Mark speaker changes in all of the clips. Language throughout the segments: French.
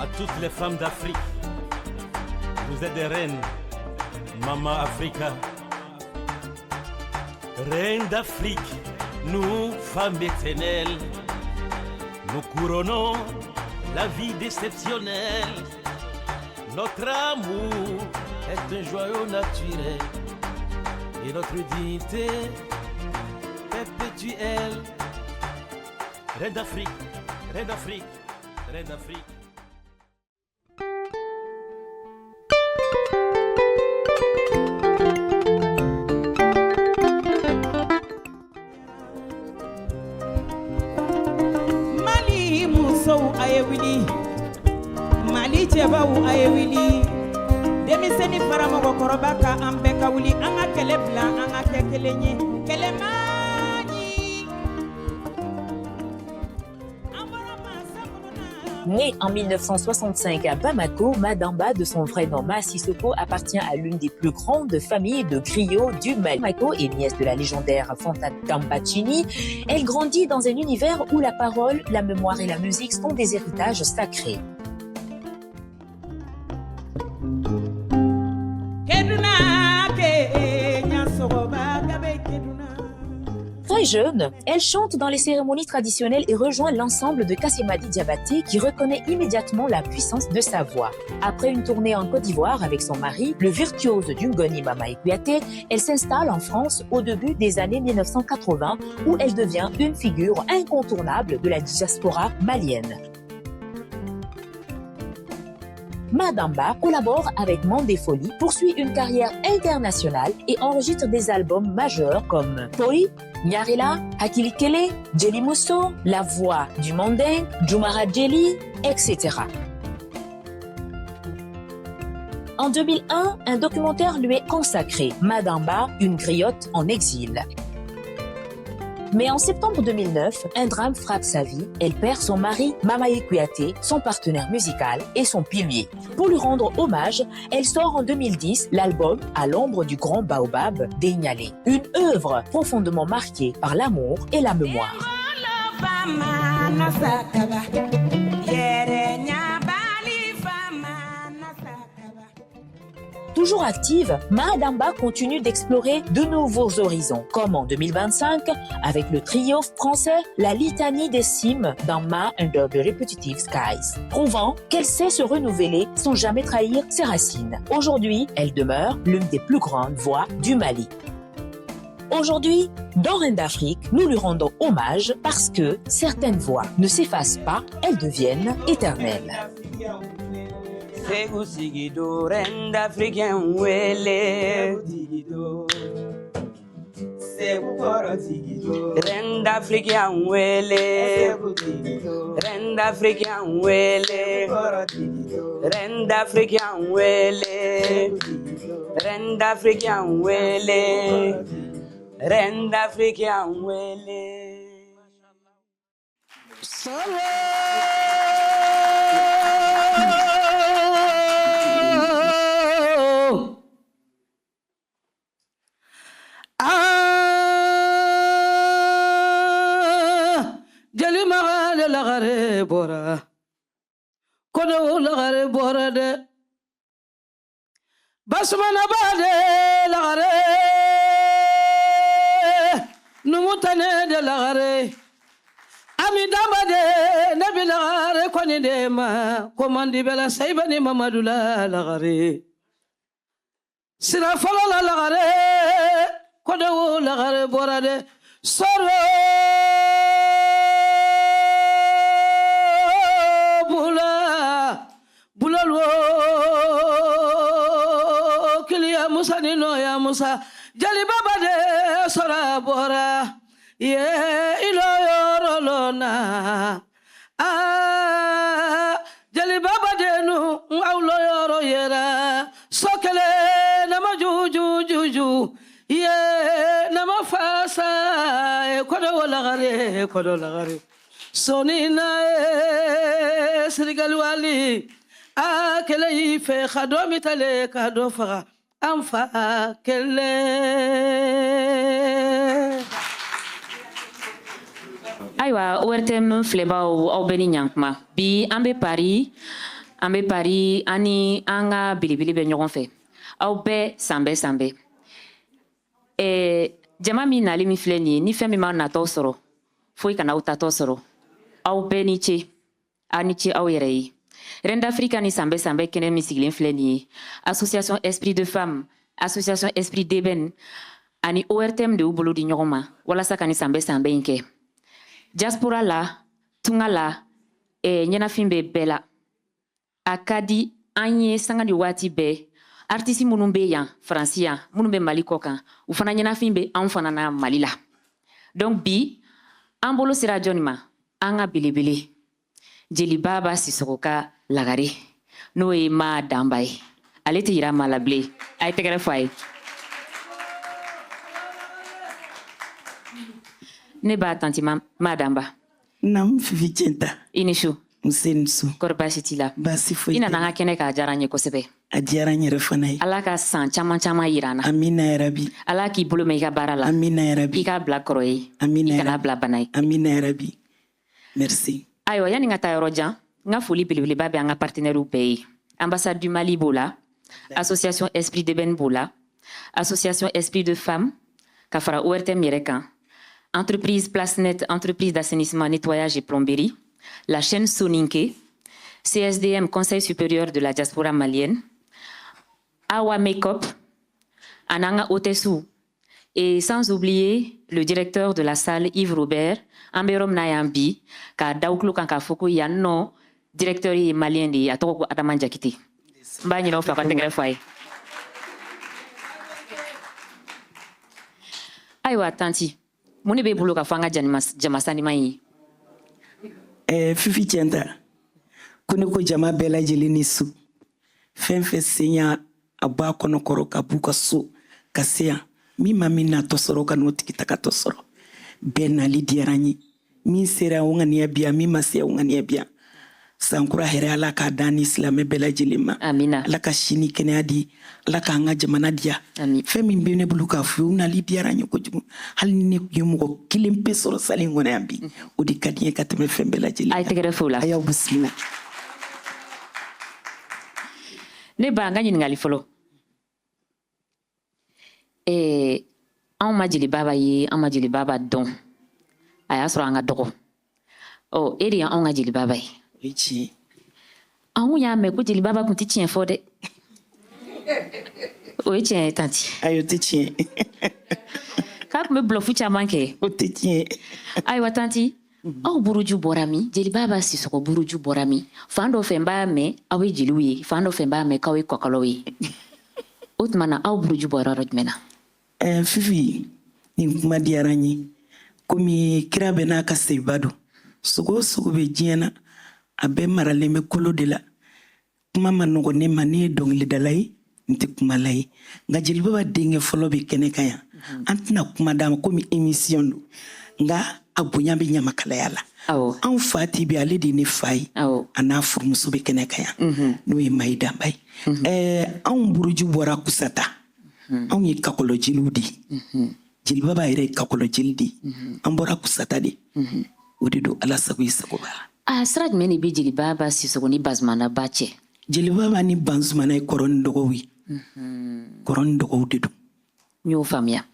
Speaker 1: À toutes les femmes d'Afrique, vous êtes des reines, Maman Africa. Reines d'Afrique, nous, femmes éternelles, nous couronnons la vie déceptionnelle. Notre amour est un joyau naturel et notre dignité perpétuelle. Reine d'Afrique, reine d'Afrique, reine d'Afrique.
Speaker 2: Mali muso ayewili, Mali cɛbaw ayewili, denmisɛnni fara mɔgɔkɔrɔba ka an bɛɛ ka wuli an ka kɛlɛ bila an ka kɛ kelen ye kɛlɛ man ɲi.
Speaker 3: Née en 1965 à Bamako, Madamba, de son vrai nom Ma Sissoko, appartient à l'une des plus grandes familles de griots du Mali. Bamako est nièce de la légendaire Fanta Tambacini. Elle grandit dans un univers où la parole, la mémoire et la musique sont des héritages sacrés. Très jeune, elle chante dans les cérémonies traditionnelles et rejoint l'ensemble de Kassemadi Diabaté qui reconnaît immédiatement la puissance de sa voix. Après une tournée en Côte d'Ivoire avec son mari, le virtuose du Ngoni Mama Kouyaté, elle s'installe en France au début des années 1980 où elle devient une figure incontournable de la diaspora malienne. Madamba collabore avec Mandé Folie, poursuit une carrière internationale et enregistre des albums majeurs comme Poi, Nyarela, Hakili Kele, Jelly Mousso, La Voix du Manding, Jumara Jelly, etc. En 2001, un documentaire lui est consacré, Madamba, une griotte en exil. Mais en septembre 2009, un drame frappe sa vie. Elle perd son mari, Mamaye Kouyaté, son partenaire musical et son pilier. Pour lui rendre hommage, elle sort en 2010 l'album À l'ombre du grand baobab d'Ignalé. Une œuvre profondément marquée par l'amour et la mémoire. Toujours active, Madamba continue d'explorer de nouveaux horizons, comme en 2025 avec le trio français La Litanie des Cimes dans Ma Under the Repetitive Skies, prouvant qu'elle sait se renouveler sans jamais trahir ses racines. Aujourd'hui, elle demeure l'une des plus grandes voix du Mali. Aujourd'hui, dans Reine d'Afrique, nous lui rendons hommage parce que certaines voix ne s'effacent pas, elles deviennent éternelles.
Speaker 4: Segu sigido Reine d'Afrique wele Segu koro sigido Reine d'Afrique wele Reine d'Afrique wele Reine d'Afrique wele Reine d'Afrique wele Reine d'Afrique wele bora kodo lagare bora de basmana bade lagare numutane de lagare ami damade nabi lagare koni de ma komandi bela saibani mamadula lagare sira fala la lagare kodo lagare bora de soro ya Musa jali baba de sora bora ye ilo yorolona jali baba de nu awlo yoro yera sokele nama juju ye nama fasa kodo lagare sonina srigal wali akele ife khado mitale kado faga Anfa kele.
Speaker 5: Aywa ORTM filɛbaaw aw bɛɛ ni ɲankuma bi an bɛ Paris an bɛ pari an ni an ka belebele bɛ ɲɔgɔn fɛ aw bɛɛ san bɛɛ jama min nali min filɛ nin ye ni fɛn min b'a natɔ sɔrɔ foyi kana aw tatɔ sɔrɔ aw bɛɛ ni ce aw ni ce aw yɛrɛ ye Reine d'Afrique ni san bɛɛ kɛnɛ min sigilen filɛ nin ye association esprit de femme association esprit d'ébène ani ORTM de y'u bolo di ɲɔgɔn ma walasa ka ni san bɛɛ in kɛ diaspora la tunga la ɲɛnafin bɛ bɛɛ la a ka di an ye sanga ni waati bɛɛ artiste minnu bɛ yan faransi yan minnu bɛ mali kɔ kan u fana ɲɛnafin bɛ anw fana na mali la donc bi an bolo sera jɔnni ma an ka belebele jeliba b'a Sisoko ka lagare n'o ye Ma Danba ye ale tɛ yira maa la bilen a ye tɛgɛrɛ fɔ a ye ne b'a tanti Ma Danba
Speaker 6: Nam Fifi Tienta.
Speaker 5: I ni su
Speaker 6: Musensu.
Speaker 5: kɔri baasi t'i la
Speaker 6: Baasi foyi
Speaker 5: i nana an ka kɛnɛ k'a diyara n ye kosɛbɛ
Speaker 6: a diyara n yɛrɛ fana ye.
Speaker 5: ala ka san caman yira an na
Speaker 6: Amina yarabi.
Speaker 5: ala k'i bolo mɛn i ka baara la
Speaker 6: Amina yarabi.
Speaker 5: i k'a bila kɔrɔ ye
Speaker 6: Amina
Speaker 5: i kana bila bana ye
Speaker 6: Amina yarabi. Merci.
Speaker 5: ayiwa yani ka taa yɔrɔ jan n ka foli belebeleba bɛ an ka partenaires bɛɛ ye ambassade du Mali b'o la association esprit d'ébène b'o la association esprit de femme ka fara ORTM yɛrɛ kan entreprise Place Net entreprise d'assainissement nettoyage et plomberie la chaîne Soninke CSDM Conseil supérieur de la diaspora malienne Awa Makeup Ananga Otesu et sans oublier le directeur de la salle Yves Robert Amberom Nayambi ka dauklu kan ka foko yanno directeur yi malien di atoko Adama Jakite mba nyino fa ka tengere fay aywa tanti muni be bulu ka fanga jamasani mai
Speaker 6: Fifi Tienta. Kone ko jama bɛɛ lajɛlen ni su. Fɛn fɛn senya a bɔ a kɔnɔ kɔrɔ ka b'u ka so ka se yan. Min ma min natɔ sɔrɔ ka n'o tigi ta ka tɔ sɔrɔ. Bɛɛ nali diyara n ye. Min sera o ŋaniya bi yan, min ma se o ŋaniya bi yan. Sankura hɛrɛ Ala k'a dan ni silamɛ bɛɛ lajɛlen ma.
Speaker 5: Amina.
Speaker 6: Ala ka si ni kɛnɛya di. Ala k'an ka jamana diya.
Speaker 5: Amin.
Speaker 6: Fɛn min bɛ ne bolo k'a fɔ u nali diyara n ye kojugu. Hali ni ne tun ye mɔgɔ kelen pe sɔrɔ sali in kɔnɔ yan bi. O de ka di n ye ka tɛmɛ fɛn bɛɛ lajɛlen kan.
Speaker 5: ay tɛgɛrɛ fo la
Speaker 6: A y'aw bisimila.
Speaker 5: ne ba n ka ɲiningali fɔlɔ anw ma jeli baba ye an ma jeli baba dɔn a y'a sɔrɔ an ka dɔgɔ e de ye anw ka jeli baba ye
Speaker 6: O ye tiɲɛ ye.
Speaker 5: anw y'a mɛn ko jeli baba kun tɛ tiɲɛ fɔ dɛ o ye tiɲɛ ye tanti
Speaker 6: Ayi o tɛ tiɲɛ ye.
Speaker 5: k'a kun bɛ bulɔfu caman kɛ
Speaker 6: O tɛ tiɲɛ ye.
Speaker 5: ayiwa tanti aw buruju bɔra min jeli baba Sisoko buruju bɔra min fan dɔ fɛ n b'a mɛn aw ye jeliw ye fan dɔ fɛ n b'a mɛn k'aw ye kɔkɔlaw ye o tuma na aw buruju bɔra yɔrɔ jumɛn na
Speaker 6: Fifi, nin kuma diyara n ye. Komi kira bɛɛ n'a ka seba don. Sogo o sogo bɛ diɲɛ na, a bɛɛ maralen bɛ kolo de la. Kuma ma nɔgɔn ne ma, ne ye dɔnkilidala ye, n tɛ kumala ye. Nka jeli baba denkɛ fɔlɔ bɛ kɛnɛ kan yan. An tɛna kuma d'a ma komi émission don. Nka a bonya bɛ ɲamakalaya la.
Speaker 5: awɔ
Speaker 6: Anw fa Tibi ale de ye ne fa ye.
Speaker 5: awɔ
Speaker 6: A n'a furumuso bɛ kɛnɛ kan yan. N'o ye Mayi Danba ye. Anw buruju bɔra Kusata. Anw ye kakɔlɔ jeliw de ye. Jeli baba yɛrɛ ye kakɔlɔ jeli de ye. An bɔra Kusata de. O de don Ala sago i sago b'a la.
Speaker 5: sira jumɛn de bɛ jeli baba Sisoko ni Bazumana ba cɛ
Speaker 6: Jeli baba ni Bazumana ye kɔrɔ ni dɔgɔw ye. Kɔrɔ ni dɔgɔw de don.
Speaker 5: n y'o faamuya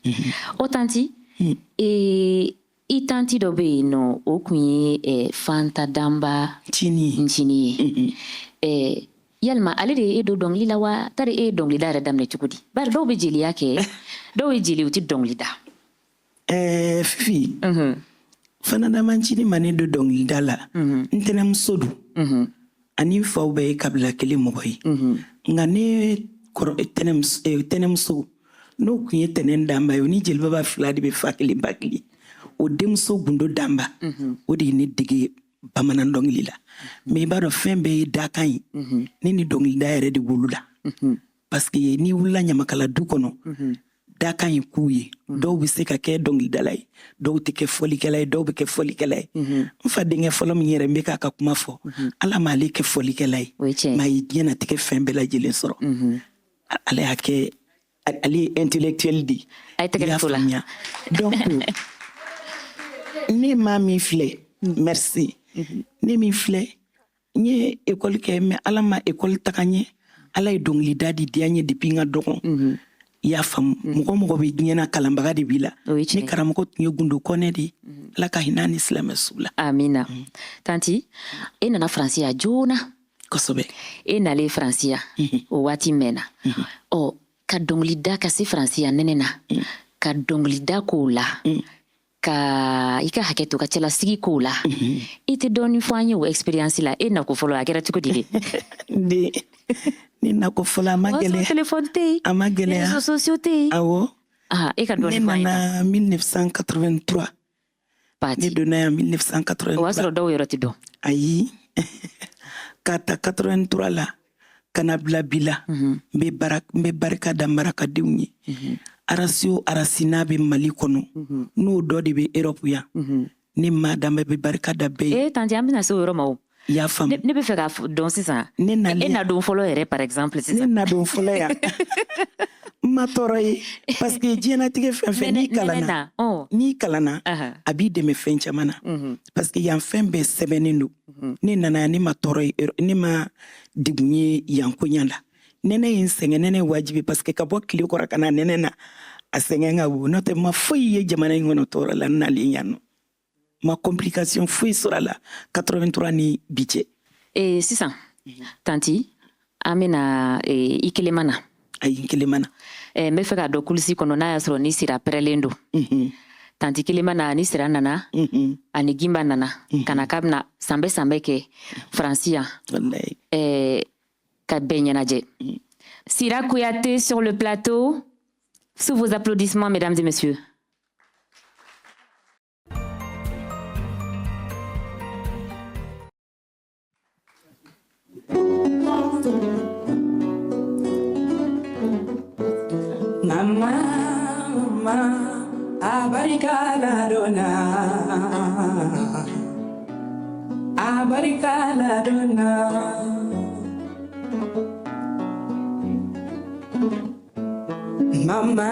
Speaker 5: o tanti i tanti dɔ bɛ yen nɔ o kun ye Fanta Danba
Speaker 6: Tini.
Speaker 5: ncini ye yalima ale de ye e don dɔnkili la wa tari e ye dɔnkilida yɛrɛ daminɛ cogo di bari dɔw bɛ jeliya kɛ dɔw ye jeli u tɛ dɔnkili da
Speaker 6: Fifi. Fana Damancini ma ne don dɔnkilida la. Ntɛnɛmuso don. Ani n faw bɛɛ ye kabila kelen mɔgɔ ye. Nka ne tɛnɛmuso n'o kun ye Tɛnɛn Danba ye o ni jeli baba fila de bɛ fa kelen ba kelen. O denmuso Gundo Danba o de ye ne dege bamanan dɔnkili la. Mais i b'a dɔn fɛn bɛɛ ye dakan ye. Ne ni dɔnkilida yɛrɛ de wolola. Parce que n'i wulila ɲamakala du kɔnɔ dakan ye k'u ye. Dɔw bɛ se ka kɛ dɔnkilidala ye, dɔw tɛ kɛ fɔlikɛla ye, dɔw bɛ kɛ fɔlikɛla ye. N fa denkɛ fɔlɔ min yɛrɛ n bɛ k'a ka kuma fɔ, Ala m'ale kɛ fɔlikɛla ye. Mais a ye diɲɛnatigɛ fɛn bɛɛ lajɛlen sɔrɔ. Ale y'a kɛ ale ye intellectuel de ye.
Speaker 5: a ye tɛgɛrɛ fo la
Speaker 6: Donc ne maa min filɛ merci ne min filɛ n ye ekɔli kɛ mais ala ma ekɔli taga ɲɛ ala ye dɔnkilida di diya ɲɛ depuis n ka dɔgɔn i y'a faamu mɔgɔ mɔgɔ bɛ diɲɛ na kalanbaga de b'i la ni karamɔgɔ tun ye gundo kɔnɛ de ala ka hinɛ ni silamɛ sugu la
Speaker 5: amina tanti e nana faransi ya joona
Speaker 6: kosɛbɛ
Speaker 5: e nalen faransi ya o waati mɛnna ɔ ka dɔnkilida ka se faransi ya nɛnɛ na ka dɔnkilida k'o la ka i ka hakɛ to ka cɛlasigi k'o la i tɛ dɔɔni fɔ an ye o experience la e nako fɔlɔ a kɛra cogo di de
Speaker 6: ni nako fɔlɔ a ma gɛlɛya
Speaker 5: téléphone tɛ yen
Speaker 6: a ma gɛlɛya
Speaker 5: réseaux sociaux tɛ yen
Speaker 6: awɔ
Speaker 5: e ka dɔɔni
Speaker 6: ne
Speaker 5: fɔ an ye
Speaker 6: nana 1983 ne donna yan 1983
Speaker 5: o y'a sɔrɔ dɔw yɔrɔ tɛ dɔn
Speaker 6: ayi ka ta 83 la ka na bila bi la n bɛ barika da marakadenw ye arasi o arasi n'a bɛ mali kɔnɔ n'o dɔ de bɛ Europe yan ne maa danbɛ bɛ barika da bɛɛ ye
Speaker 5: tanti an bɛna se o yɔrɔ ma o
Speaker 6: i y'a faamu
Speaker 5: ne bɛ fɛ k'a dɔn sisan e na don fɔlɔ yɛrɛ par exemple sisan
Speaker 6: ne na don fɔlɔ yan n ma tɔɔrɔ ye parce que diɲɛnatigɛ fɛn fɛn n'i kalanna a b'i dɛmɛ fɛn caman na parce que yan fɛn bɛɛ sɛbɛnnen don ne nana yan ne ma tɔɔrɔ ye ne ma degun ye yan koɲa la nɛnɛ ye n sɛgɛn nɛnɛ ye wajibi parce que ka bɔ tile kɔrɔ ka na nɛnɛ na a sɛgɛn ka bon n'o tɛ ma foyi ye jamana in kɔnɔ tɔɔrɔ la n nalen yan nɔ ma complication foyi sɔrɔ a la 83 ni bi cɛ
Speaker 5: sisan tanti an bɛna i kelen ma na
Speaker 6: ayi n kelen ma na
Speaker 5: n bɛ fɛ k'a dɔn kulisi kɔnɔ n'a y'a sɔrɔ ni sira pɛrɛlen don tanti kelen ma na ni sira nana ani gimba nana ka na k'a bɛna san bɛɛ kɛ faransi yan ka bɛɛ ɲɛnajɛ Sira Kouyaté sur le plateau sous vos applaudissements mesdames et messieurs.
Speaker 4: Mama, abarika la dona, abarika la dona. Mama,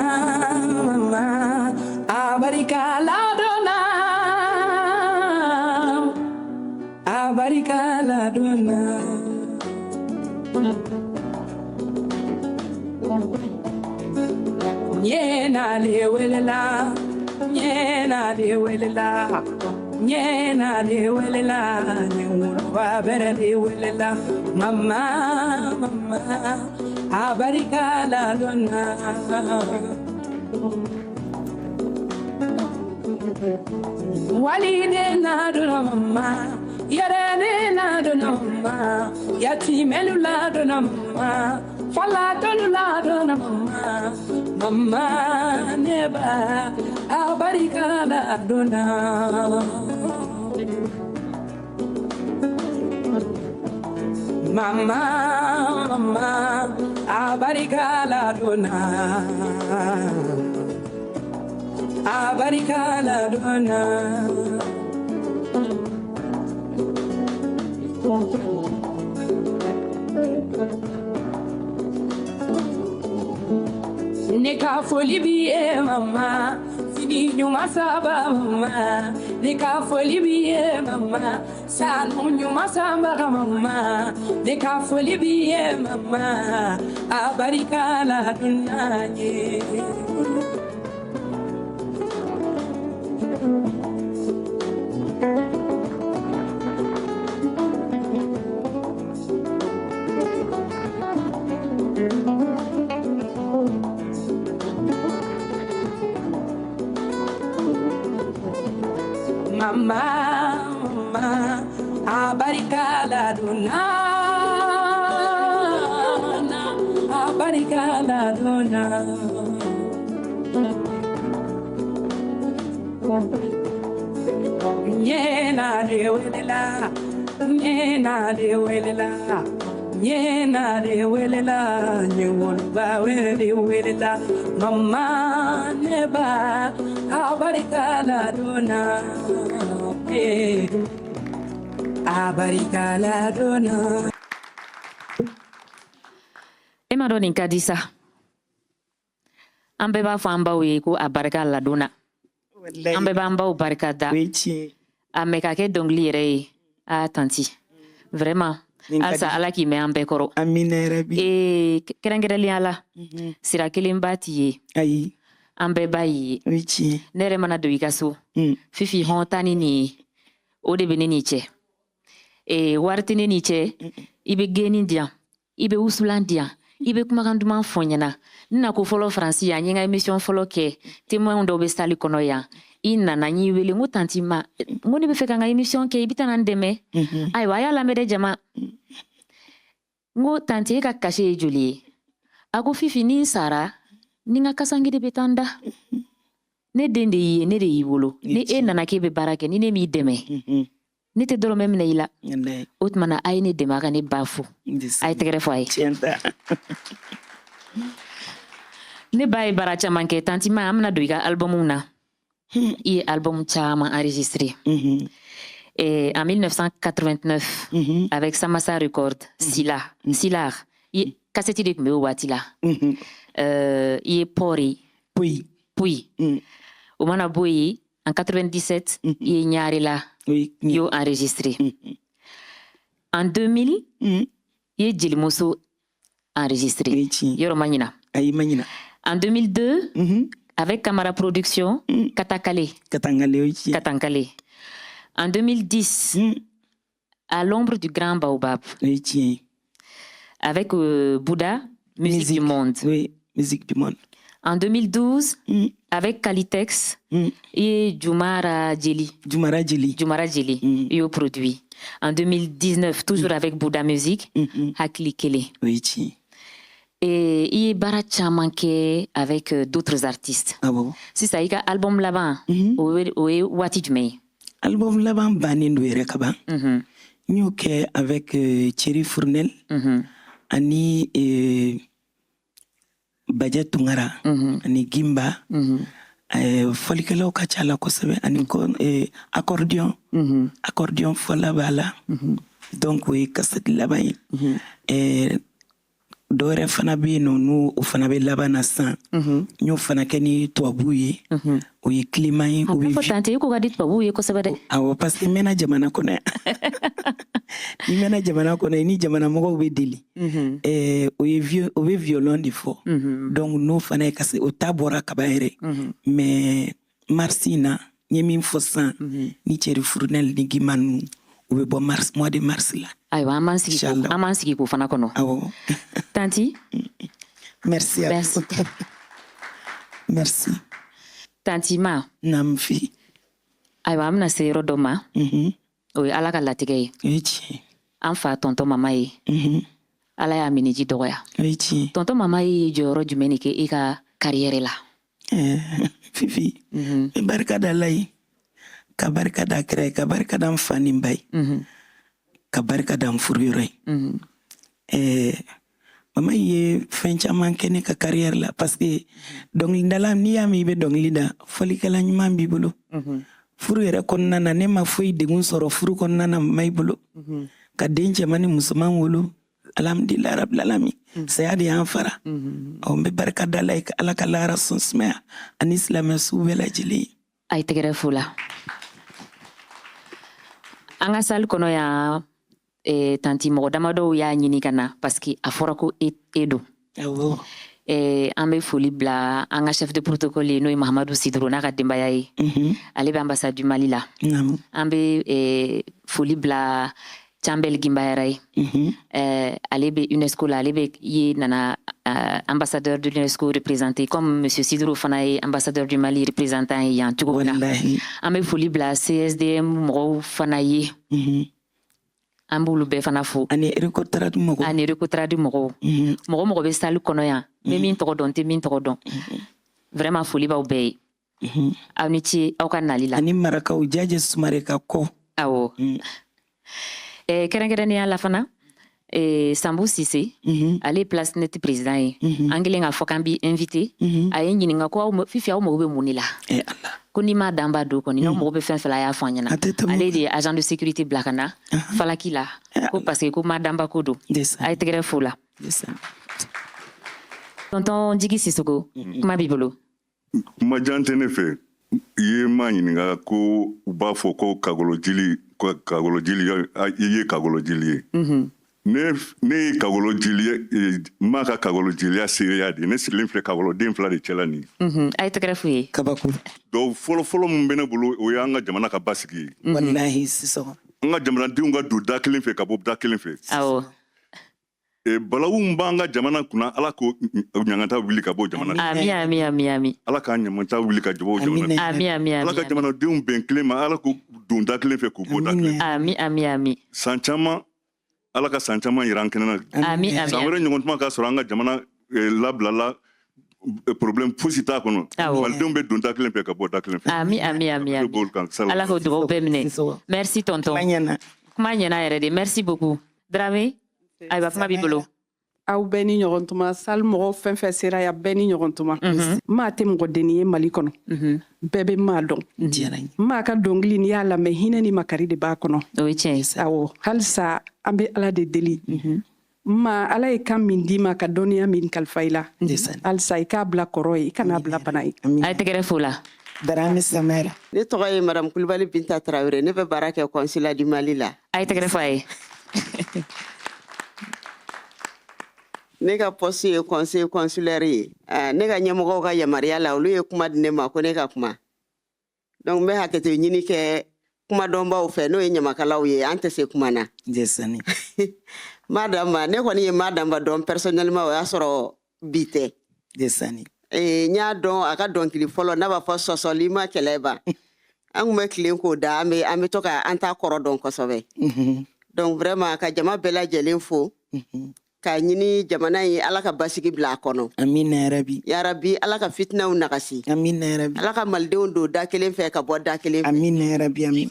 Speaker 4: abarika la dona, abarika la dona. Nyena le welela, nyena le welela, nyena le welela, nyuna bere le welela. Mama, abarika la dona. Walide na dona mama, yare na dona mama, yatimelu la dona mama. Fala donu la dona mama, mama neba abarika la dona. Mama, abarika la dona, abarika la dona. Nika foli biye mama, fini nyuma saba mama. Nika foli biye mama, sanu nyuma saba mama. Nika foli biye mama, abarika la dunaye. Mama, abarika la dona, abarika la dona. Nyena de welela, nyena de welela, nyena de welela, nyuna bere welela. Mama neba abarika la dona, abarika la dona.
Speaker 5: E ma dɔn nin ka di sa an bɛɛ b'a fɔ an baw ye ko a barika la donna an bɛɛ b'an baw barika da a mɛ ka kɛ dɔnkili yɛrɛ ye tanti vraiment alsa ala k'i mɛn an bɛɛ kɔrɔ
Speaker 6: amina yarabi
Speaker 5: kɛrɛnkɛrɛnlenya la sira kelen b'a t'i ye
Speaker 6: ayi
Speaker 5: an bɛɛ b'a ye
Speaker 6: o ye tiɲɛ
Speaker 5: ne yɛrɛ mana don i ka so fifi hɔn ta ni nin ye o de bɛ ne n'i cɛ wari tɛ ne n'i cɛ i bɛ geni di yan i bɛ wusulan di yan i bɛ kumakan duman fɔ n ɲɛna n na ko fɔlɔ faransi yan n ye n ka émission fɔlɔ kɛ témoin dɔw bɛ salle kɔnɔ yan i nana n y'i wele n ko tanti ma n ko ne bɛ fɛ ka n ka émission kɛ i bɛ taa na n dɛmɛ ayiwa a y'a lamɛn dɛ jama n ko tanti e ka cachet ye joli ye a ko fifi ni n sara ni n ka kasange de bɛ taa n da ne den de y'i ye ne de y'i wolo ni e nana k'e bɛ baara kɛ ni ne m'i dɛmɛ ne tɛ dɔrɔmɛ minɛ i la o tuma na a ye ne dɛmɛ a ka ne ba fo a ye tɛgɛrɛ fɔ a ye ne ba ye baara caman kɛ tanti ma an bɛna don i ka album na i ye album caman enregistré en 1989 avec Samassa Record Silar cassette de tun bɛ o waati la i ye Pori Puyi o mana bɔ yen en 97 i ye Ɲarela yo enregistré en 2000 i ye Jelimuso enregistré yɔrɔ ma ɲina en 2002 avec Camara Production Katankale en 2010 à l'ombre du grand baobab avec Bouddha musique du monde en 2012 avec Kalitex et Jumara Djeli yo produit en 2019 toujours avec Bouddha musique Hakili Kele et il bara caman kɛ avec d'autres artistes sisan i ka album laban o ye waati jumɛn ye
Speaker 6: album laban bannen do yɛrɛ ka ban n y'o kɛ avec Thierry Fournel ani Bajɛ Tunkara ani Gimba fɔlikɛlaw ka ca la kosɛbɛ ani accordion fɔla b'a la donc o ye cassette laban ye dɔ wɛrɛ fana bɛ yen nɔ n'o fana bɛ laban na sisan n y'o fana kɛ ni tubabuw ye o ye Clément ye o bɛ
Speaker 5: fɔ tante e ko ka di tubabuw ye kosɛbɛ dɛ
Speaker 6: awɔ parce que n mɛnna jamana kɔnɔ yan ni mɛnna jamana kɔnɔ ni jamana mɔgɔw bɛ deli o bɛ violon de fɔ donc n'o fana ye kasi o ta bɔra kaban yɛrɛ mais mars in na n ye min fɔ sisan ni Thierry Fournel ni Gima ninnu o bɛ bɔ mois de mars la
Speaker 5: ayiwa an b'an sigi k'o fana kɔnɔ
Speaker 6: awɔ
Speaker 5: tanti
Speaker 6: merci merci
Speaker 5: tanti ma
Speaker 6: naam fi
Speaker 5: ayiwa an bɛna se yɔrɔ dɔ ma o ye ala ka latigɛ ye
Speaker 6: o ye tiɲɛ
Speaker 5: an fa tɔntɔn mama ye ala y'a miniji dɔgɔya
Speaker 6: o ye tiɲɛ
Speaker 5: tɔntɔn mama ye jɔyɔrɔ jumɛn de kɛ e ka carrière la
Speaker 6: fifi n bɛ barika da ala ye ka barika da kira ye ka barika da n fa ni n ba ye ka barika da n furuyɔrɔ ye mama ye fɛn caman kɛ ne ka carrière la parce que dɔnkilidala n'i y'a mɛn i bɛ dɔnkili da fɔlikɛla ɲuman b'i bolo furu yɛrɛ kɔnɔna na ne ma foyi degun sɔrɔ furu kɔnɔna na mama i bolo ka den cɛman ni musoman wolo alhamdulilayi rabil alamin saya de y'an fara n bɛ barika da ala ye ala ka lahara sɔn sumaya ani silamɛ sugu bɛɛ lajɛlen ye
Speaker 5: a ye tɛgɛrɛ fo la an ka salle kɔnɔ yan tanti mɔgɔ damadɔw y'a ɲini ka na parce que a fɔra ko e don an bɛ foli bila an ka chef de protocole ye n'o ye Mahamadu Sidoro n'a ka denbaya ye ale bɛ ambassade du Mali la an bɛ foli bila Cambel Gimbayara ye ale bɛ UNESCO la ale bɛ ye nana ambassadeur de l'UNESCO représenté comme monsieur Sidoro fana ye ambassadeur du Mali représentant ye yan cogo min na an bɛ foli bila CSDM mɔgɔw fana ye an b'olu bɛɛ fana fo
Speaker 6: ani Recotrade
Speaker 5: mɔgɔw mɔgɔ bɛ salle kɔnɔ yan n bɛ min tɔgɔ dɔn n tɛ min tɔgɔ dɔn vraiment foli b'aw bɛɛ ye aw ni ce aw ka nali la
Speaker 6: ani marakaw Jaje Sumare ka kɔ
Speaker 5: awɔ kɛrɛnkɛrɛnnenya la fana Sambu Sise ale ye place net président ye an kɛlen k'a fɔ k'an b'i invité a ye n ɲininka ko Fifi aw mago bɛ mun de la ko n'i m'a dan b'a don kɔni n'aw mago bɛ fɛn fɛn la a y'a fɔ an ɲɛna ale de ye agent de sécurité bila ka na falaki la ko parce que ko m'a dan ba ko don a ye tɛgɛrɛ fo la tonton Jigi Sisoko kuma b'i bolo
Speaker 7: kuma jan tɛ ne fɛ ye ma ɲininga ko u b'a fɔ ko kagolojili i ye kagolojili ye. Ne ye kagolojili ye ma ka kagolojiliya seereya de ne sigilen filɛ kagoloden 2 de cɛla nin.
Speaker 5: A ye tɛgɛrɛ f'u ye.
Speaker 6: Kabako.
Speaker 7: Donc fɔlɔ mun bɛ ne bolo o y'an ka jamana ka basigi ye.
Speaker 6: Wallahi sisan.
Speaker 7: An ka jamanadenw ka don da kelen fɛ ka bɔ da kelen fɛ.
Speaker 5: Awɔ.
Speaker 7: Balawu min b'an ka jamana kunna Ala ko ɲangata wuli ka bɔ jamana.
Speaker 5: Ami.
Speaker 7: Ala ka ɲangata wuli ka bɔ jamana.
Speaker 5: Ami.
Speaker 7: Ala ka jamanadenw bɛn kelen ma Ala ko don da kelen fɛ k'u bɔ da kelen.
Speaker 5: Ami.
Speaker 7: San caman Ala ka san caman yira an kɛnɛ na.
Speaker 5: Ami.
Speaker 7: San wɛrɛ ɲɔgɔn tuma ka sɔrɔ an ka jamana labilala problème fosi t'a kɔnɔ. Malidenw bɛ don da kelen fɛ ka bɔ da kelen fɛ.
Speaker 5: Ami. Ala k'o dugawu bɛɛ minɛ. Merci tonton. Kuma ɲɛna yɛrɛ de. Merci beaucoup. Dramé, ayiwa kuma b'i bolo.
Speaker 8: Aw bɛɛ ni ɲɔgɔn tuma sali mɔgɔ fɛn fɛn sera yan bɛɛ ni ɲɔgɔn tuma. Maa tɛ mɔgɔ denni ye Mali kɔnɔ. Bɛɛ bɛ maa dɔn. Maa ka dɔnkili n'i y'a lamɛn hinɛ ni makari de b'a kɔnɔ.
Speaker 5: O ye tiɲɛ ye.
Speaker 8: Awɔ halisa an bɛ Ala de deli. Ma Ala ye kan min d'i ma ka dɔnniya min kalifa i la. Halisa i k'a bila kɔrɔ ye i kana bila bana ye.
Speaker 5: A ye tɛgɛrɛ f'o la.
Speaker 6: Darame Samara.
Speaker 9: Ne tɔgɔ ye Madame Kulibali Binta Traoré. Ne bɛ baara kɛ consulat du Mali la.
Speaker 5: A ye tɛgɛrɛ fɔ a ye.
Speaker 9: Ne ka poste ye conseil consulaire ye. Ne ka ɲɛmɔgɔw ka yamaruya la olu ye kuma di ne ma ko ne ka kuma. Donc n bɛ hakɛto ɲini kɛ kumadɔnbaw fɛ n'o ye ɲamakalaw ye an tɛ se kuma na.
Speaker 6: Desani.
Speaker 9: Madame ne kɔni ye Madame dɔn personnellement o y'a sɔrɔ bi tɛ.
Speaker 6: Desani.
Speaker 9: N y'a dɔn a ka dɔnkili fɔlɔ n'a b'a fɔ sɔsɔli ma kɛlɛ ban. An kun bɛ tilen k'o da an bɛ to ka an t'a kɔrɔ dɔn kosɛbɛ. Donc vraiment ka jama bɛɛ lajɛlen fo. Ka ɲini jamana ye Ala ka basigi bila a kɔnɔ.
Speaker 6: Amina yarabi.
Speaker 9: Yarabi Ala ka fitinaw nagasi.
Speaker 6: Amina yarabi.
Speaker 9: Ala ka malidenw don da kelen fɛ ka bɔ da kelen fɛ.
Speaker 6: Amina yarabi amin.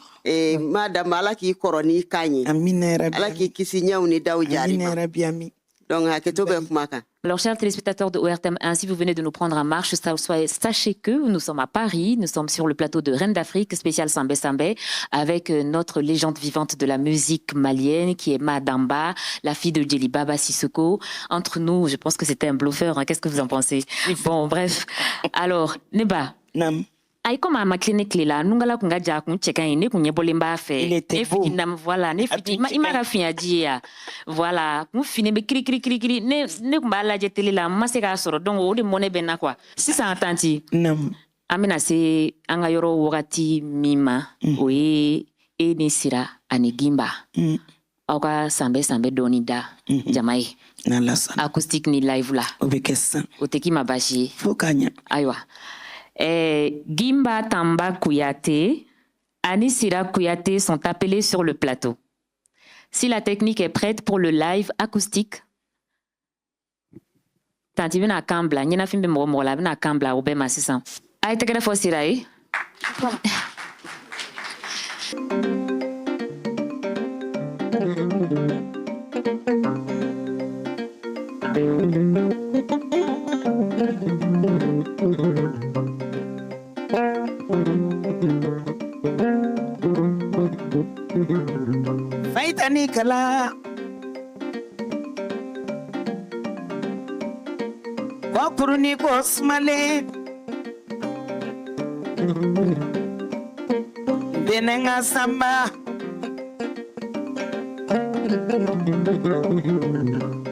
Speaker 9: Madame Ala k'i kɔrɔ n'i kan ye.
Speaker 6: Amina yarabi.
Speaker 9: Ala k'i kisi ɲɛw ni daw jari ma.
Speaker 6: Amina yarabi amin.
Speaker 9: Donc hakɛto bɛ kuma kan.
Speaker 5: Alors, chers téléspectateurs de ORTM, ainsi vous venez de nous prendre en marche, sachez que nous sommes à Paris, nous sommes sur le plateau de Reine d'Afrique, spécial Sambé Sambé, avec notre légende vivante de la musique malienne, qui est Madamba, la fille de Djeli Baba Sissoko. Entre nous, je pense que c'était un bluffeur, hein. Qu'est-ce que vous en pensez? Bon, bref. Alors, Neba.
Speaker 6: Nam.
Speaker 5: Ay comme à ma clinique là, nous allons kunga ja kun cheka ine kunye bolemba fait.
Speaker 6: Il était beau.
Speaker 5: Voilà, ne fini ma fin dia. Voilà, kun fini be cri ne kumba la jeteli la ma se ka soro donc o de monnaie bena quoi. 630.
Speaker 6: Nam.
Speaker 5: Amina se anga yoro wakati mima oye e ni sira ani gimba. Oka sambe donida jamai.
Speaker 6: Nalasa.
Speaker 5: Acoustique ni live la.
Speaker 6: Obekessa.
Speaker 5: Oteki mabashi.
Speaker 6: Fokanya.
Speaker 5: Aywa. Gimba Tamba Kouyaté, Anisira Kouyaté sont appelés sur le plateau. Si la technique est prête pour le live acoustique, tanti bina kambla, nyina fimbe mola bina kambla obe masisa. Ay tekere fo sirai.
Speaker 6: Faitani kala Wakuruni kosmale Denenga samba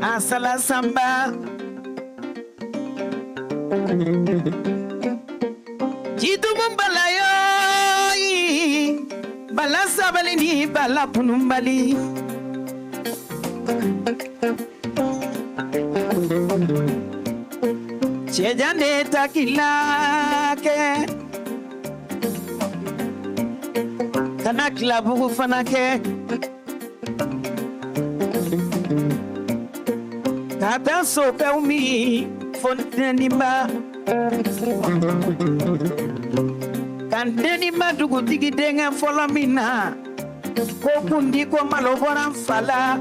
Speaker 6: Asala samba Jitu mumbalayo Bala sabali ni bala punumbali Chejane takilake Kana klabu fanake Tata sope umi fontenima Kandeni madugu tigi denga fola mina Kokundi ko malobora fala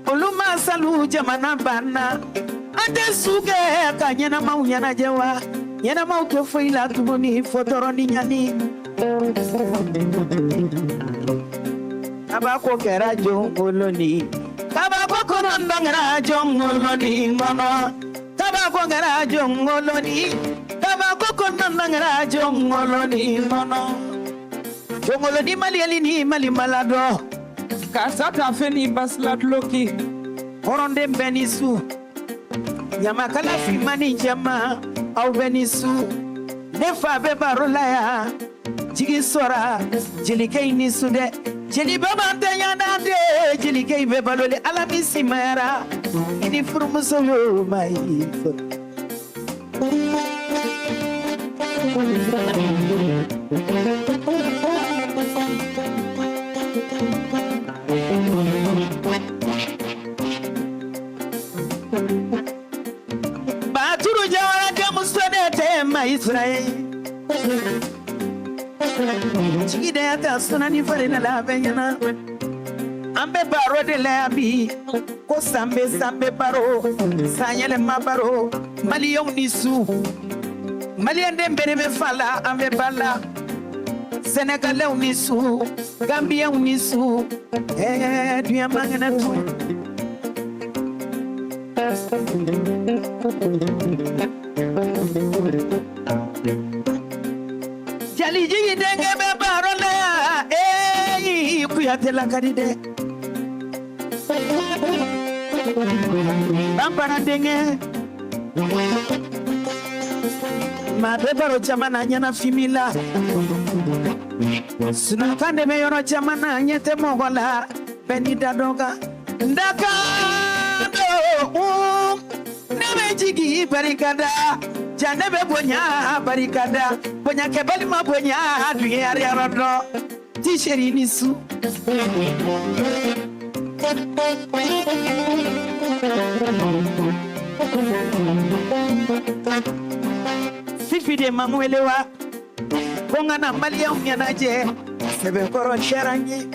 Speaker 6: Oluma salu jamana bana Ate suge kanyana mau nyana jawa Nyana mau kefuila tubuni fotoroni nyani Kabako kera jongoloni Kabako konondangera jongoloni mama Kabako kera jongoloni Kabako konondangera
Speaker 10: nangara jongolo ni mono jongolo ni maliali ni mali malado
Speaker 8: Kasata feni baslat loki
Speaker 10: horonde benisu nyamakala fimani jama au benisu nefa be barolaya jigi sora jilike ni sude jeli baba tanyana de jilike be balole alamisi mara ini furmuso mai Baturu jawara jamusone tema Israel Chigide ata sunani farina la benyana Ambe baro de labi Ko sambe baro Sanyele mabaro Mali yong nisu Mali ande mbere fala ambe bala Senegal unisu Gambia unisu duya mangana tu Jali jigi denge be barona kuyate la kadide Bampara denge Ma be baro chamana nyana fimila Sunakande me yono chamana nyete mogola Benida doga Ndaka Nebe jigi barikada Janebe bonya barikada Bonya kebali ma bonya Duye ari arodo Tisheri nisu Fifi de mamuelewa Konga na mali ya unyanaje Sebe koro sharanyi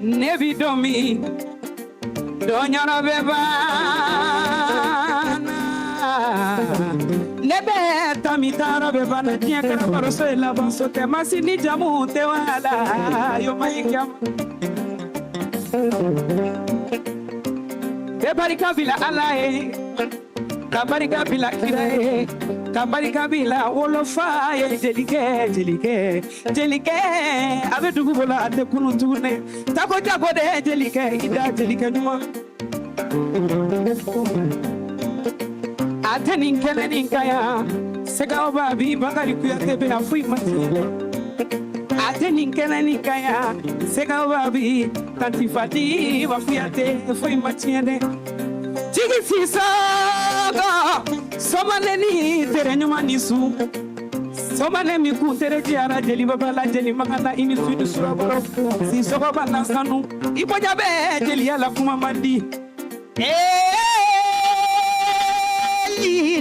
Speaker 8: Nevi domi Donyana bebana Lebe tamitara bebana Tia karabaro so elaban so te Masini jamu te wala Yo maikam Bebarika vila alae Kabarika bila kirae Kabarika bila wolofa Jelike Abe dugu bola ate kunu tune Tako de jelike Ida jelike numa Ate ninkele ninkaya Sega oba bi bagari kuyate be afui mati Ate ninkele ninkaya Sega oba bi Tanti fati wafuyate Fui mati yade Jigi sisaga Somane ni tere nyuma nisu Somane mi ku tere jiara jeli babala jeli magana ini sudu suraboro Si sogo bana sanu Ipo jabe jeli ala kuma mandi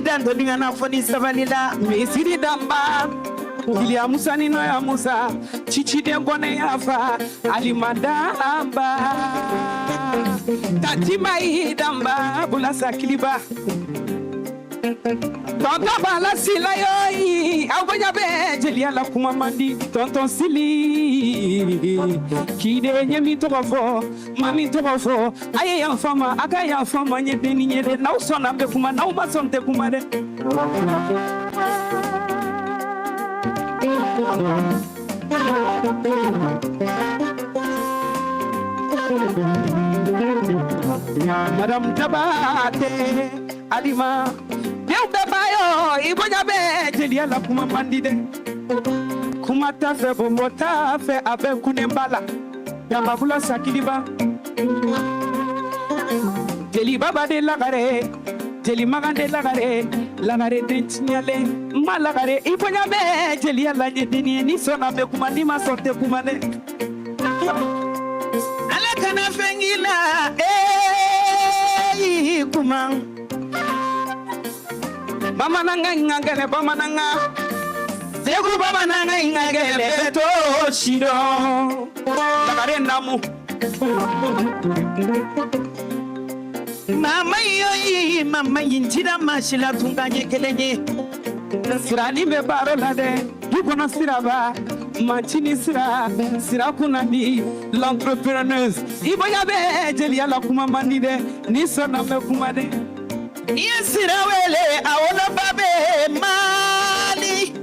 Speaker 10: Dando dingana foni sabalila
Speaker 8: Mesiri damba Kili ya Musa nino ya Musa Chichi dengone ya fa Alimadamba Tatima idamba Bulasa kiliba Tonton bala sila yoi Aubanya be jeli ala kuma mandi Tonton sili Kide nyemi tokofo Mami tokofo Aye ya fama Aka ya fama nyede ni nyede Na usona be kuma Na umasonte kuma de Madam Tabate Adima Yauda bayo Ibonya be jeli ala kuma mandi de Kuma tafe bombo tafe Abe kunembala Yambabula sakiliba Jeli baba de lagare Jeli magan de lagare Lagare denchinyale Ma lagare Ibonya be jeli ala nyedini Ni sona be kuma ni ma sorte kuma ne
Speaker 10: Ala kana fengila kumang
Speaker 8: Mama nanga ingagele Mama nanga Segu baba nanga ingagele Beto shido Lagare namu
Speaker 10: Mama yinjira mashila tunganye kelenye
Speaker 8: Sirani me baro lade Dukono siraba Machini sira kunandi l'entrepreneuse iboya be jeli ala kuma mandi de ni sona me kuma de
Speaker 10: ni sira wele awona babe mali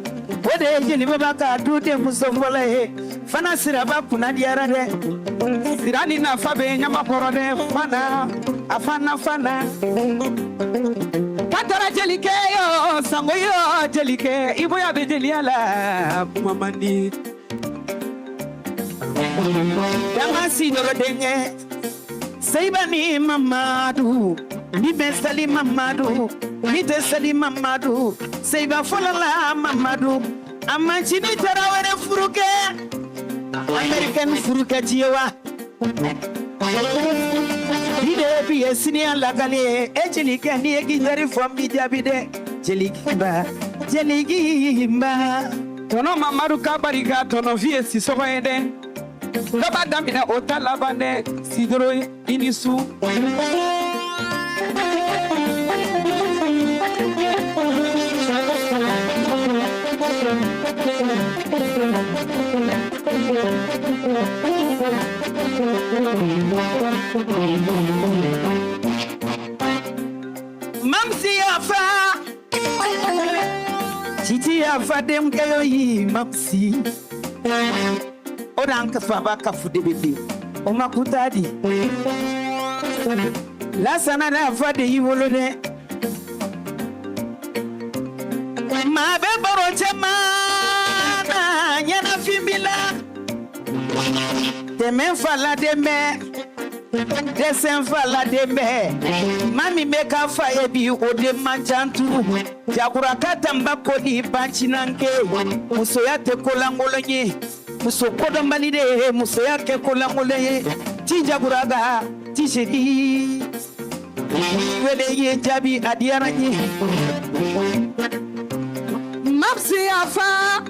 Speaker 10: wode jeli baba ka dute musongola he fana sira ba kunandi ara de
Speaker 8: sira ni na fabe nyama poro de fana afana katara jeli ke yo sango yo jeli ke iboya be jeli ala kuma mandi
Speaker 10: Dama sidoro denge Seiba ni Mamadu Ni besali Mamadu Ni desali Mamadu Seiba folala Mamadu Amachini tarawere furuke American furuke jiwa Ide biye sini alakale Ejilike ni egizari fombi jabide Jelikimba
Speaker 8: Tono Mamadu kabariga tono vie si sokoede Laba damina ota labane sidro inisu
Speaker 10: Mamsi afa Titi afa dem kayo yi mamsi Oranka faba kafude bebe Omakutadi La sana na fade yiwolode Ma be boro chamana Nyana fimbila Deme fala deme Desen fala deme Mami meka faye bi ode manchantu Jakura katamba kodi banchinanke Muso ya te kolangolonye Muso kodombani de muso ya ke kolangole Tija buraga tishedi Wele ye jabi adiaranye
Speaker 8: Mapsi afa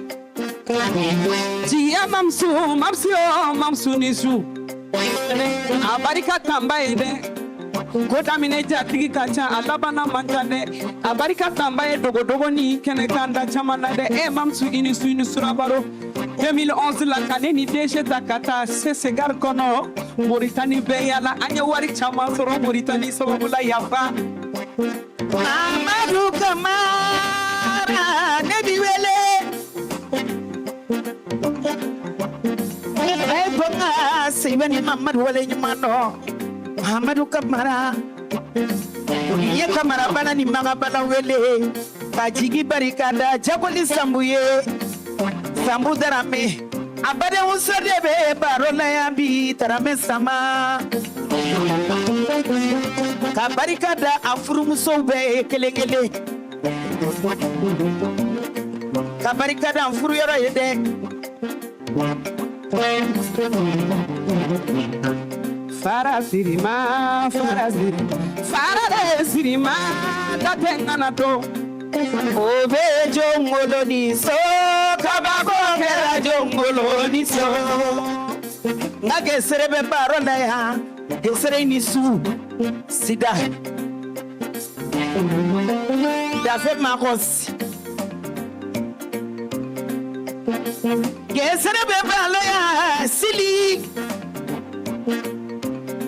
Speaker 8: Jia mamsu nisu Abarika tamba ide Goda mine jatigi kacha alabana manjane Abarika tamba e dogo ni kene kanda chamana de mamsu inisu rabaro 2011 la kane ni deje takata sesegar kono Mauritanie beyala anya wari chama soro Mauritanie soro bula yafa
Speaker 10: Amadou Kamara nebi wele Bonga sibeni Mamadou wale nyumano Amadou Kamara Ye Kamara bana ni maga bana wele Kajigi barikada jagoli sambuye Sambu darame Abade usadebe barola yambi tarame sama Kabarikada afurumuso be kelengele Kabarikada afuru yoro yede
Speaker 8: Fara sirima datengana to
Speaker 10: Obe jongolo ni so kabago kera jongolo ni so Nage serebe barola ya Gesere ni su Sida Dafe makos Gesere be barola ya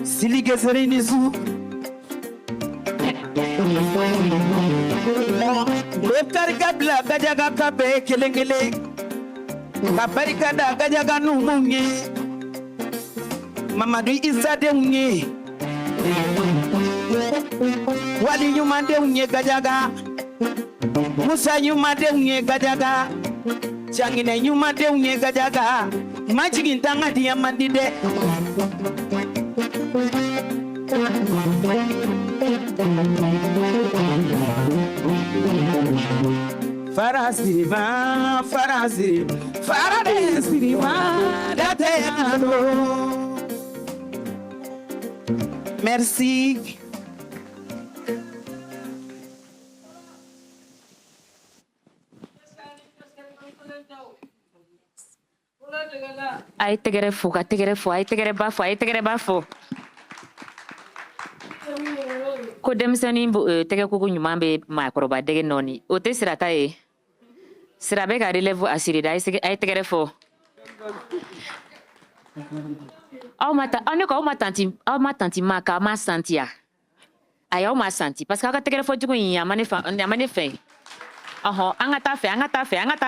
Speaker 10: Sili gesere ni su Bekarika bla gajaga kabe kelengele Kabarika da gajaga numunye Mamadou Issa de unye Wali nyuma de unye gajaga Musa nyuma de unye gajaga Changine nyuma de unye gajaga Majigin tanga diya mandide Farasirima, Faradesirima, Dateano. Merci.
Speaker 5: Ay tegere fo, ay tegere bafo. Ko denmisɛnnin tɛgɛ koko ɲuman bɛ maakɔrɔba dɛgɛ nɔɔni o tɛ sirata ye sira bɛ ka relève a sirida a ye tɛgɛrɛ fɔ Aw ma tanti Maka aw ma santi ya. Ayi aw ma santi parce que aw ka tɛgɛrɛ fɔ jugu in a ma ne fɛ. Ɔhɔn an ka taa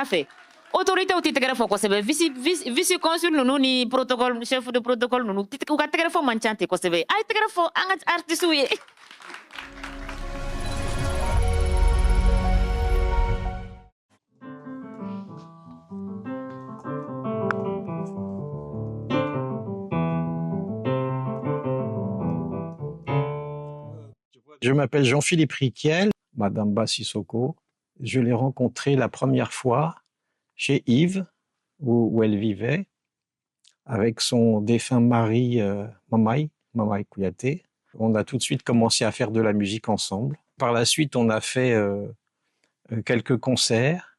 Speaker 5: fɛ. Autorités tɛ tɛgɛrɛ fɔ kosɛbɛ vice consul ninnu ni protocole chef de protocole ninnu u ka tɛgɛrɛ fɔ man ca ten kosɛbɛ. A ye tɛgɛrɛ fɔ an ka artistes ye.
Speaker 11: Je m'appelle Jean-Philippe Riquiel, Madame Bassissoko. Je l'ai rencontrée la première fois chez Yves, où elle vivait, avec son défunt mari Mamaï Kouyaté. On a tout de suite commencé à faire de la musique ensemble. Par la suite, on a fait quelques concerts.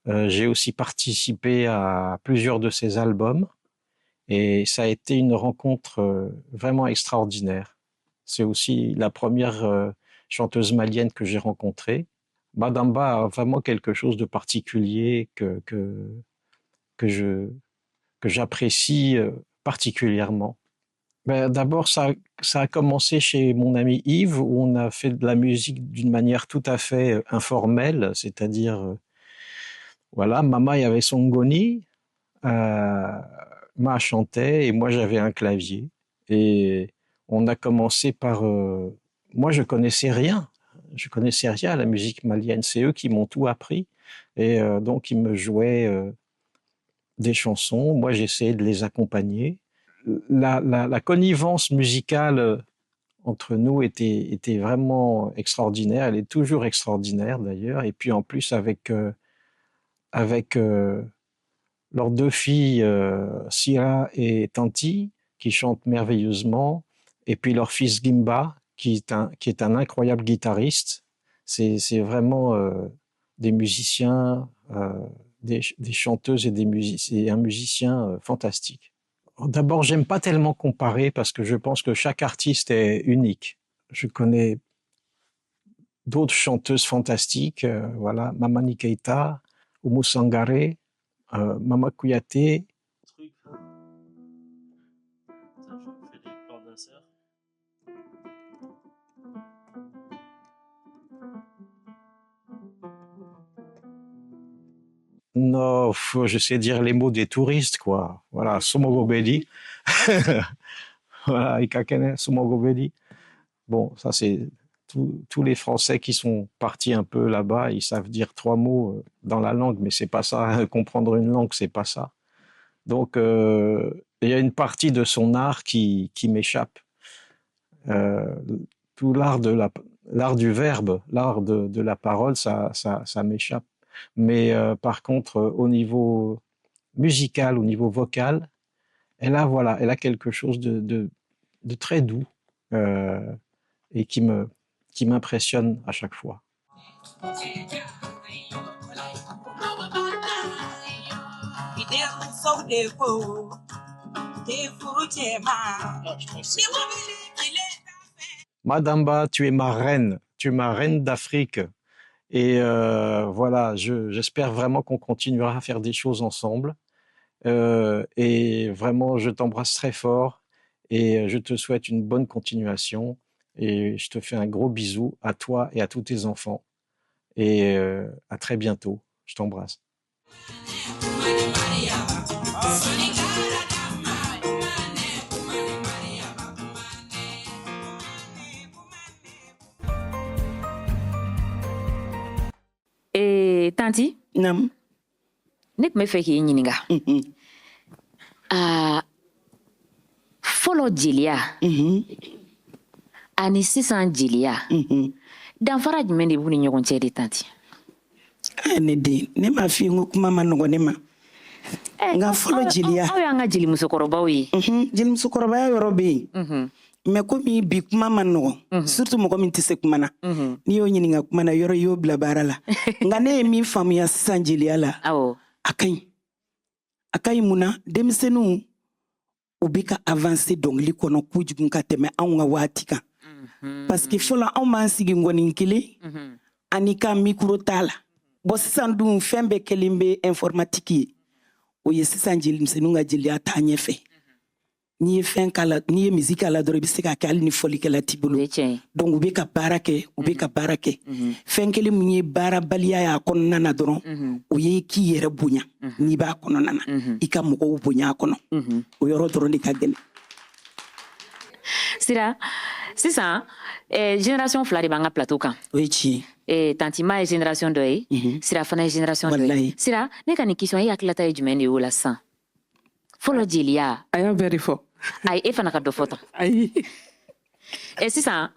Speaker 11: J'ai aussi participé à plusieurs de ses albums. Et ça a été une rencontre vraiment extraordinaire. C'est aussi la première chanteuse malienne que j'ai rencontrée. Madamba a vraiment quelque chose de particulier que j'apprécie particulièrement. D'abord, ça a commencé chez mon ami Yves, où on a fait de la musique d'une manière tout à fait informelle, c'est-à-dire, voilà, Mama y avait son ngoni, Ma chantait et moi j'avais un clavier. Et on a commencé par... moi, je connaissais rien à la musique malienne. C'est eux qui m'ont tout appris. Et donc, ils me jouaient des chansons. Moi, j'essayais de les accompagner. La connivence musicale entre nous était vraiment extraordinaire. Elle est toujours extraordinaire, d'ailleurs. Et puis, en plus, avec leurs deux filles, Sira et Tanti, qui chantent merveilleusement, et puis leur fils Gimba, qui est un incroyable guitariste. C'est vraiment des musiciens, des chanteuses et un musicien fantastique. D'abord, j'aime pas tellement comparer parce que je pense que chaque artiste est unique. Je connais d'autres chanteuses fantastiques, voilà, Mamani Keita, Oumou Sangaré, Mama Kouyaté. Non, je sais dire les mots des touristes, quoi. Voilà, Somogobedi. Voilà, Ikakene, Somogobedi. Bon, ça c'est tous les Français qui sont partis un peu là-bas, ils savent dire 3 mots dans la langue, mais c'est pas ça. Comprendre une langue, c'est pas ça. Donc, il y a une partie de son art qui m'échappe. Tout l'art du verbe, l'art de la parole, ça m'échappe. Mais par contre, au niveau musical, au niveau vocal, elle a quelque chose de très doux et qui m'impressionne à chaque fois. Madamba, tu es ma reine d'Afrique. Et voilà, j'espère vraiment qu'on continuera à faire des choses ensemble. Et vraiment, je t'embrasse très fort et je te souhaite une bonne continuation. Et je te fais un gros bisou à toi et à tous tes enfants. Et à très bientôt. Je t'embrasse.
Speaker 5: Tanti?
Speaker 6: Nam.
Speaker 5: Ne tun bɛ fɛ k'i ɲininka. Fɔlɔ jeliya ani sisan jeliya danfara jumɛn de b'u ni ɲɔgɔn cɛ de, Tanti?
Speaker 6: Ne den, ne m'a f'i ye n ko kuma ma nɔgɔ ne ma. Nka fɔlɔ jeliya.
Speaker 5: Aw y'an ka jeli musokɔrɔbaw ye.
Speaker 6: Jeli musokɔrɔbaya yɔrɔ bɛ yen. Mais komi bi kuma ma nɔgɔ, surtout mɔgɔ min tɛ se kuma na. N'i y'o ɲininka kuma na yɔrɔ i y'o bila baara la. Nka ne ye min faamuya sisan jeliya la, a ka ɲi. A ka ɲi mun na? Denmisɛnninw u bɛ ka avancer dɔnkili kɔnɔ kojugu ka tɛmɛ anw ka waati kan. Parce que fɔlɔ anw b'an sigi ngɔni kelen ani ka micro t'a la. Bon sisan dun fɛn bɛɛ kɛlen bɛ informatique ye. o ye sisan jelimisɛnninw ka jeliya taa ɲɛfɛ n'i ye fɛn kala n'i ye musique kala dɔrɔn i bɛ se ka kɛ hali ni fɔlikɛla t'i bolo donc u bɛ ka baara kɛ u bɛ ka baara kɛ fɛn kelen min ye baarabaliya y'a kɔnɔna na dɔrɔn o ye k'i yɛrɛ bonya n'i b'a kɔnɔna na i ka mɔgɔw bonya a kɔnɔ o yɔrɔ dɔrɔn de ka gɛlɛn.
Speaker 5: Sira sisan génération fila de b'an ka plateau kan.
Speaker 6: O ye tiɲɛ ye.
Speaker 5: Tanti Ma ye génération dɔ ye Sira fana ye génération dɔ ye. Sira ne ka nin question e hakilata ye jumɛn de ye o la sisan fɔlɔ jeliya.
Speaker 8: A y'a bɛɛ de fɔ.
Speaker 5: Ayi e fana ka dɔ fɔ tan.
Speaker 8: Ayi.
Speaker 5: Sisan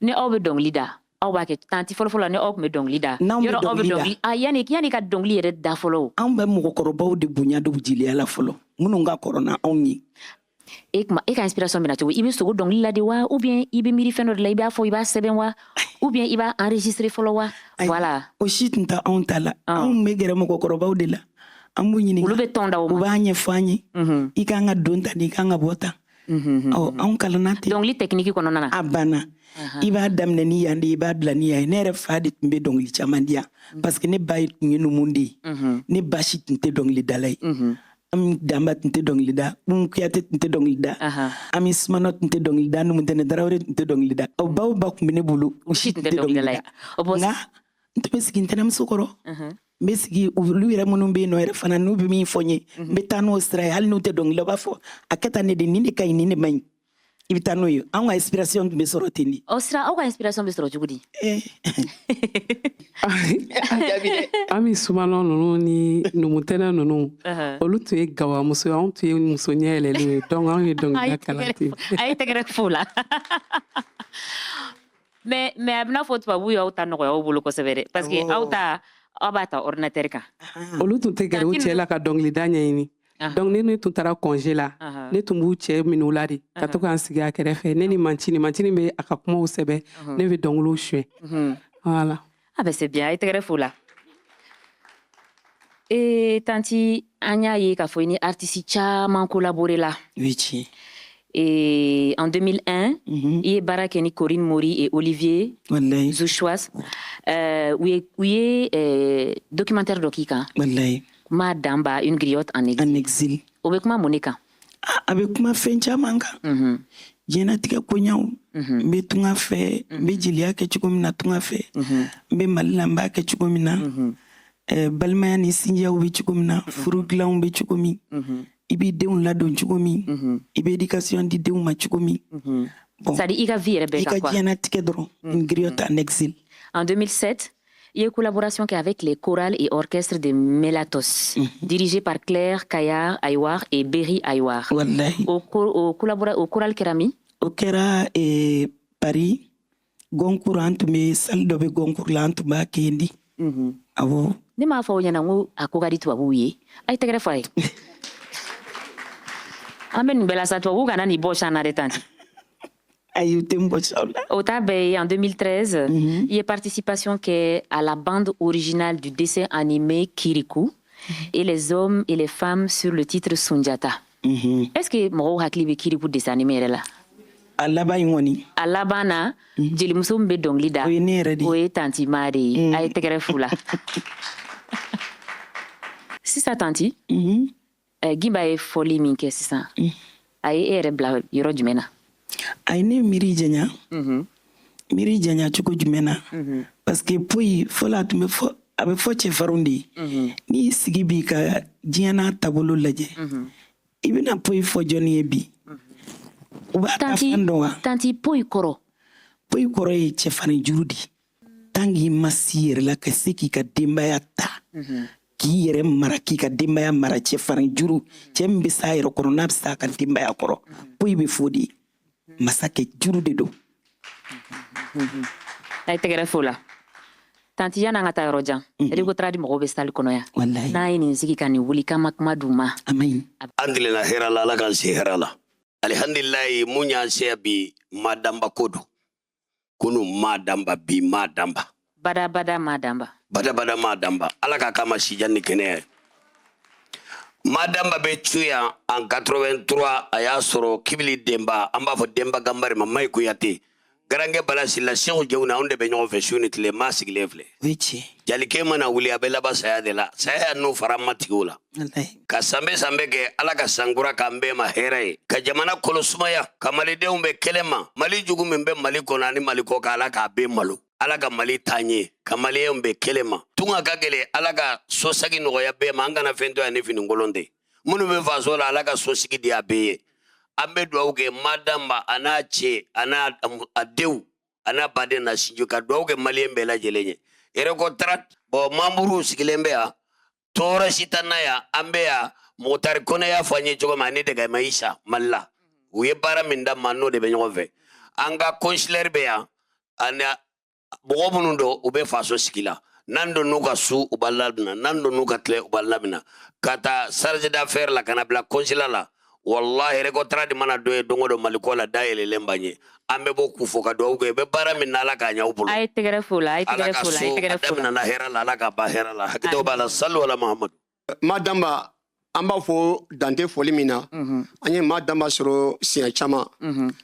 Speaker 5: ni aw bɛ dɔnkili da aw b'a kɛ tanti fɔlɔ-fɔlɔ ni aw tun bɛ dɔnkili da.
Speaker 6: N'anw bɛ dɔnkili da
Speaker 5: yanni ka dɔnkili yɛrɛ da fɔlɔ o.
Speaker 6: Anw bɛ mɔgɔkɔrɔbaw de bonya don jeliya la fɔlɔ minnu ka kɔrɔ n'anw ye.
Speaker 5: E ka inspiration bɛna cogo i bɛ sogo dɔnkili la de wa ou bien i bɛ miiri fɛn dɔ de la i b'a fɔ i b'a sɛbɛn wa ou bien i b'a enregistrer fɔlɔ wa voilà.
Speaker 6: O si tun tɛ anw ta la anw bɛ gɛrɛ mɔgɔkɔrɔbaw de la an b'u ɲininka
Speaker 5: olu bɛ tɔn da o ma
Speaker 6: u b'a ɲɛfɔ an ye i kan ka don tan i kan ka bɔ tan anw kalanna ten
Speaker 5: dɔnkili technique kɔnɔna na
Speaker 6: a banna i b'a daminɛ ni yan de i b'a bila ni yan ne yɛrɛ fa de tun bɛ dɔnkili caman di yan parce que ne ba tun ye numu de ye ne ba si tun tɛ dɔnkilidala ye Ami Damba tun tɛ dɔnkili da Kuyate tun tɛ dɔnkili da Ami Sumano tun tɛ dɔnkili da Numu Ntɛnɛn Tarawele tun tɛ dɔnkili da aw baw ba tun bɛ ne bolo u si tun tɛ dɔnkili da nka n tun bɛ sigi ntɛnɛmuso kɔrɔ n bɛ sigi olu yɛrɛ minnu bɛ yen nɔ yɛrɛ fana n'u bɛ min fɔ n ye n bɛ taa n'o sira ye hali n'u tɛ dɔnkili la u b'a fɔ a kɛ tan ne de nin de ka ɲi nin de man ɲi i bɛ taa n'o ye anw ka inspiration tun bɛ sɔrɔ ten de.
Speaker 5: Sira aw ka inspiration bɛ sɔrɔ cogo di.
Speaker 8: Ami Sumano ninnu ni Numu Ntɛnɛn ninnu olu tun ye gawamuso ye anw tun ye muso ɲɛ yɛlɛlenw ye donc anw ye dɔnkilida kalan ten.
Speaker 5: A ye tɛgɛrɛ fo la mais a bɛna fɔ tubabu y'aw ta nɔgɔya aw bolo kosɛbɛ dɛ parce que aw b'a ta ordinateur kan.
Speaker 8: Olu tun tɛ gɛrɛ u cɛ la ka dɔnkilida ɲɛɲini. Donc ne tun taara congé la ne tun b'u cɛ minɛ u la de ka to k'an sigi a kɛrɛfɛ ne ni Mancini bɛ a ka kumaw sɛbɛn ne bɛ dɔnkiliw suɲɛ voilà.
Speaker 5: Ah ben c'est bien a ye tɛgɛrɛ fo la tanti an y'a ye k'a fɔ i ni artiste caman collaboré la.
Speaker 6: Oui tiɲɛ.
Speaker 5: Et en 2001 i ye baara kɛ ni Corinne Mori et Olivier Zouchois u ye documentaire dɔ k'i kan.
Speaker 6: Wallahi.
Speaker 5: Ma Damba, une griotte en exil. O bɛ kuma mun de kan?
Speaker 6: A bɛ kuma fɛn caman kan. Diɲɛnatigɛ koɲɛw n bɛ tunga fɛ n bɛ jeliya kɛ cogo min na tunga fɛ n bɛ Mali la n b'a kɛ cogo min na balimaya ni sinjiyaw bɛ cogo min na furu dilanw bɛ cogo min i b'i denw ladon cogo min i bɛ éducation di denw ma cogo min.
Speaker 5: C'est-à-dire i ka vie yɛrɛ bɛɛ kan quoi.
Speaker 6: I ka diɲɛnatigɛ dɔrɔn une griotte en exil.
Speaker 5: En 2007 il y a une collaboration avec les chorales et orchestres de Melatos, dirigé par Claire Kayar Aywar et Berry Aywar. Au choral Kerami.
Speaker 6: Au Kera et Paris, Goncourt Antoumé, salle de Goncourt Lantouma Kendi. Avo.
Speaker 5: Ne m'a fait un peu à Kogadi Touabouye. Aïe, t'es greffé. Amen, Bella Satouabou, Ganani Bochan arrêtant. Au Tabé, en 2013, il y a participation à la bande originale du dessin animé Kirikou et les hommes et les femmes sur le titre Sunjata. Est-ce que Moro Hakli Kirikou dessin animé là? À Labana, Jeli Moussoumbe Donglida, oui, Tanti Mari, a été greffula. Si ça, Tanti, Gimba est folie, Minke, c'est ça. Aïe, et Rebla, Yoro Jumena.
Speaker 6: Aine miri janya chuko jumena parce que puis fola tu me fo abe fo che farundi ni sigi bi ka diana tabolo laje ibina puis fo joni ebi
Speaker 5: tanti puis koro
Speaker 6: e che fani jurudi tangi masir la ka siki ka dembaya ta ki yere mara ki ka dembaya mara che fani juru che mbisa yero kono napsa ka dembaya koro puis be fodi masake juru de do
Speaker 5: ay tegere fola tanti yana ngata rojan eri ko tradi mo be sal kono ya
Speaker 6: wallahi
Speaker 5: na yini sigi kan wuli kama duma
Speaker 6: amin
Speaker 12: andile na hera la kan se hera la alhamdulillah munya se bi madamba kodo kunu madamba bi madamba
Speaker 5: bada madamba ala ka kama sijanni kene Madame Betuya en 83 a y'a sɔrɔ Kibili Demba an b'a fɔ Demba Gambari ma Mai Kuyate
Speaker 12: Garange balasila Cheikh Jewna onde be ñoo fe suni tile masik lefle.
Speaker 6: Wichi.
Speaker 12: Jali ke mana wuli abela ba saya de la. Saya no faramatiula. Ka sambe ke ala ka sangura ka mbe ma heraye. Ka jamana kolosumaya ka mali de umbe kelema. Mali jugu mbe mali kona ni mali ko ka ala ka be malu. Ala ka mali tanye ka mali umbe kelema. Tunga ka gele ala ka sosagi no ya be manga na fento ya ne fini ngolonde. Munu be fasola ala ka sosigi dia be. Ambe douge madamba anache ana adeu ana bade na sinjuka douge maliembe la jelenye ere ko trat bo mamburu sikilembe ya tora sitana ya ambe ya motar kone ya fanye jogo manete ga maisha malla uye bara minda manno de benyove anga consular be ya ana bogo munundo ube faso sikila nando nuka su ubalabna nando nuka tle ubalabna kata charge d'affaires la kanabla consular la wallahi reko tradi mana doye dongodo malikola daele lembanye ambe bo kufoka do go be bara min nala ka nya upulu
Speaker 5: ay tegere fula
Speaker 12: na hera la ka ba hera la hakito bala sallu ala muhammad
Speaker 13: madamba amba fo dante foli mina anye madamba soro sia chama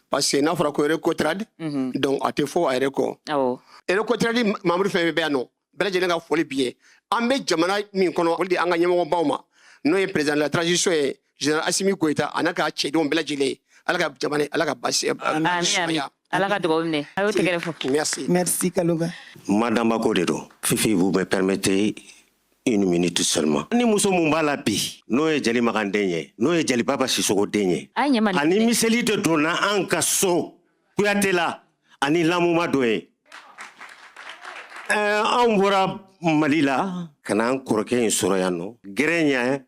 Speaker 13: parce que na fera ko reko trad donc ate fo ay reko reko tradi mamru fe be no bela jele nga foli biye ambe jamana min kono di anga nyemo bawma no e président de la transition e Général Assimi Goïta, Anaka Chedon Belagile, Alaka Jamane, Alaka Bassi.
Speaker 6: Merci. Merci, Kalouba.
Speaker 14: Madame Bakodero, Fifi, vous me permettez une minute seulement. Ni muso mumbala bi, no e jali magandenye, no e jali baba sisoko denye. Ani miseli de dona anka so, kuyatela, ani lamu madoe. Ambura Malila, kana koroke in soroyano, gerenya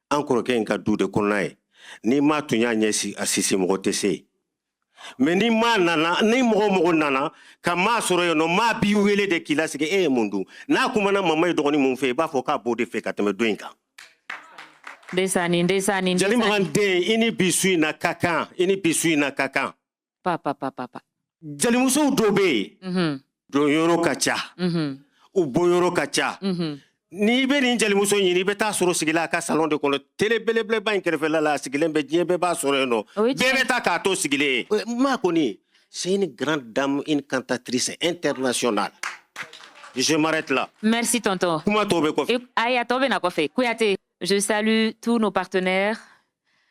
Speaker 14: encore qu'un cadeau de konaï, ni ma tunya nyesi asisi mogotese. Mais ni ma nana, ni mo nana, kama soro no ma bi wele de kilasi ke mundu. Na kumana mama idoni mun fe ba foka bode fe kateme doinka.
Speaker 5: Desani.
Speaker 14: Jali mande ini bisui na kaka.
Speaker 5: Papa.
Speaker 14: Jali muso dobe. Do yoro kacha. Uboyoro kacha. Ni be ni jali muso ni be ta soro sigila ka salon de kono tele bele ban kerfe la sigilen be jebe ba soro no be ta ka to sigile ma koni c'est une grande dame, une cantatrice internationale. Je m'arrête là.
Speaker 5: Merci tonton. Je salue tous nos partenaires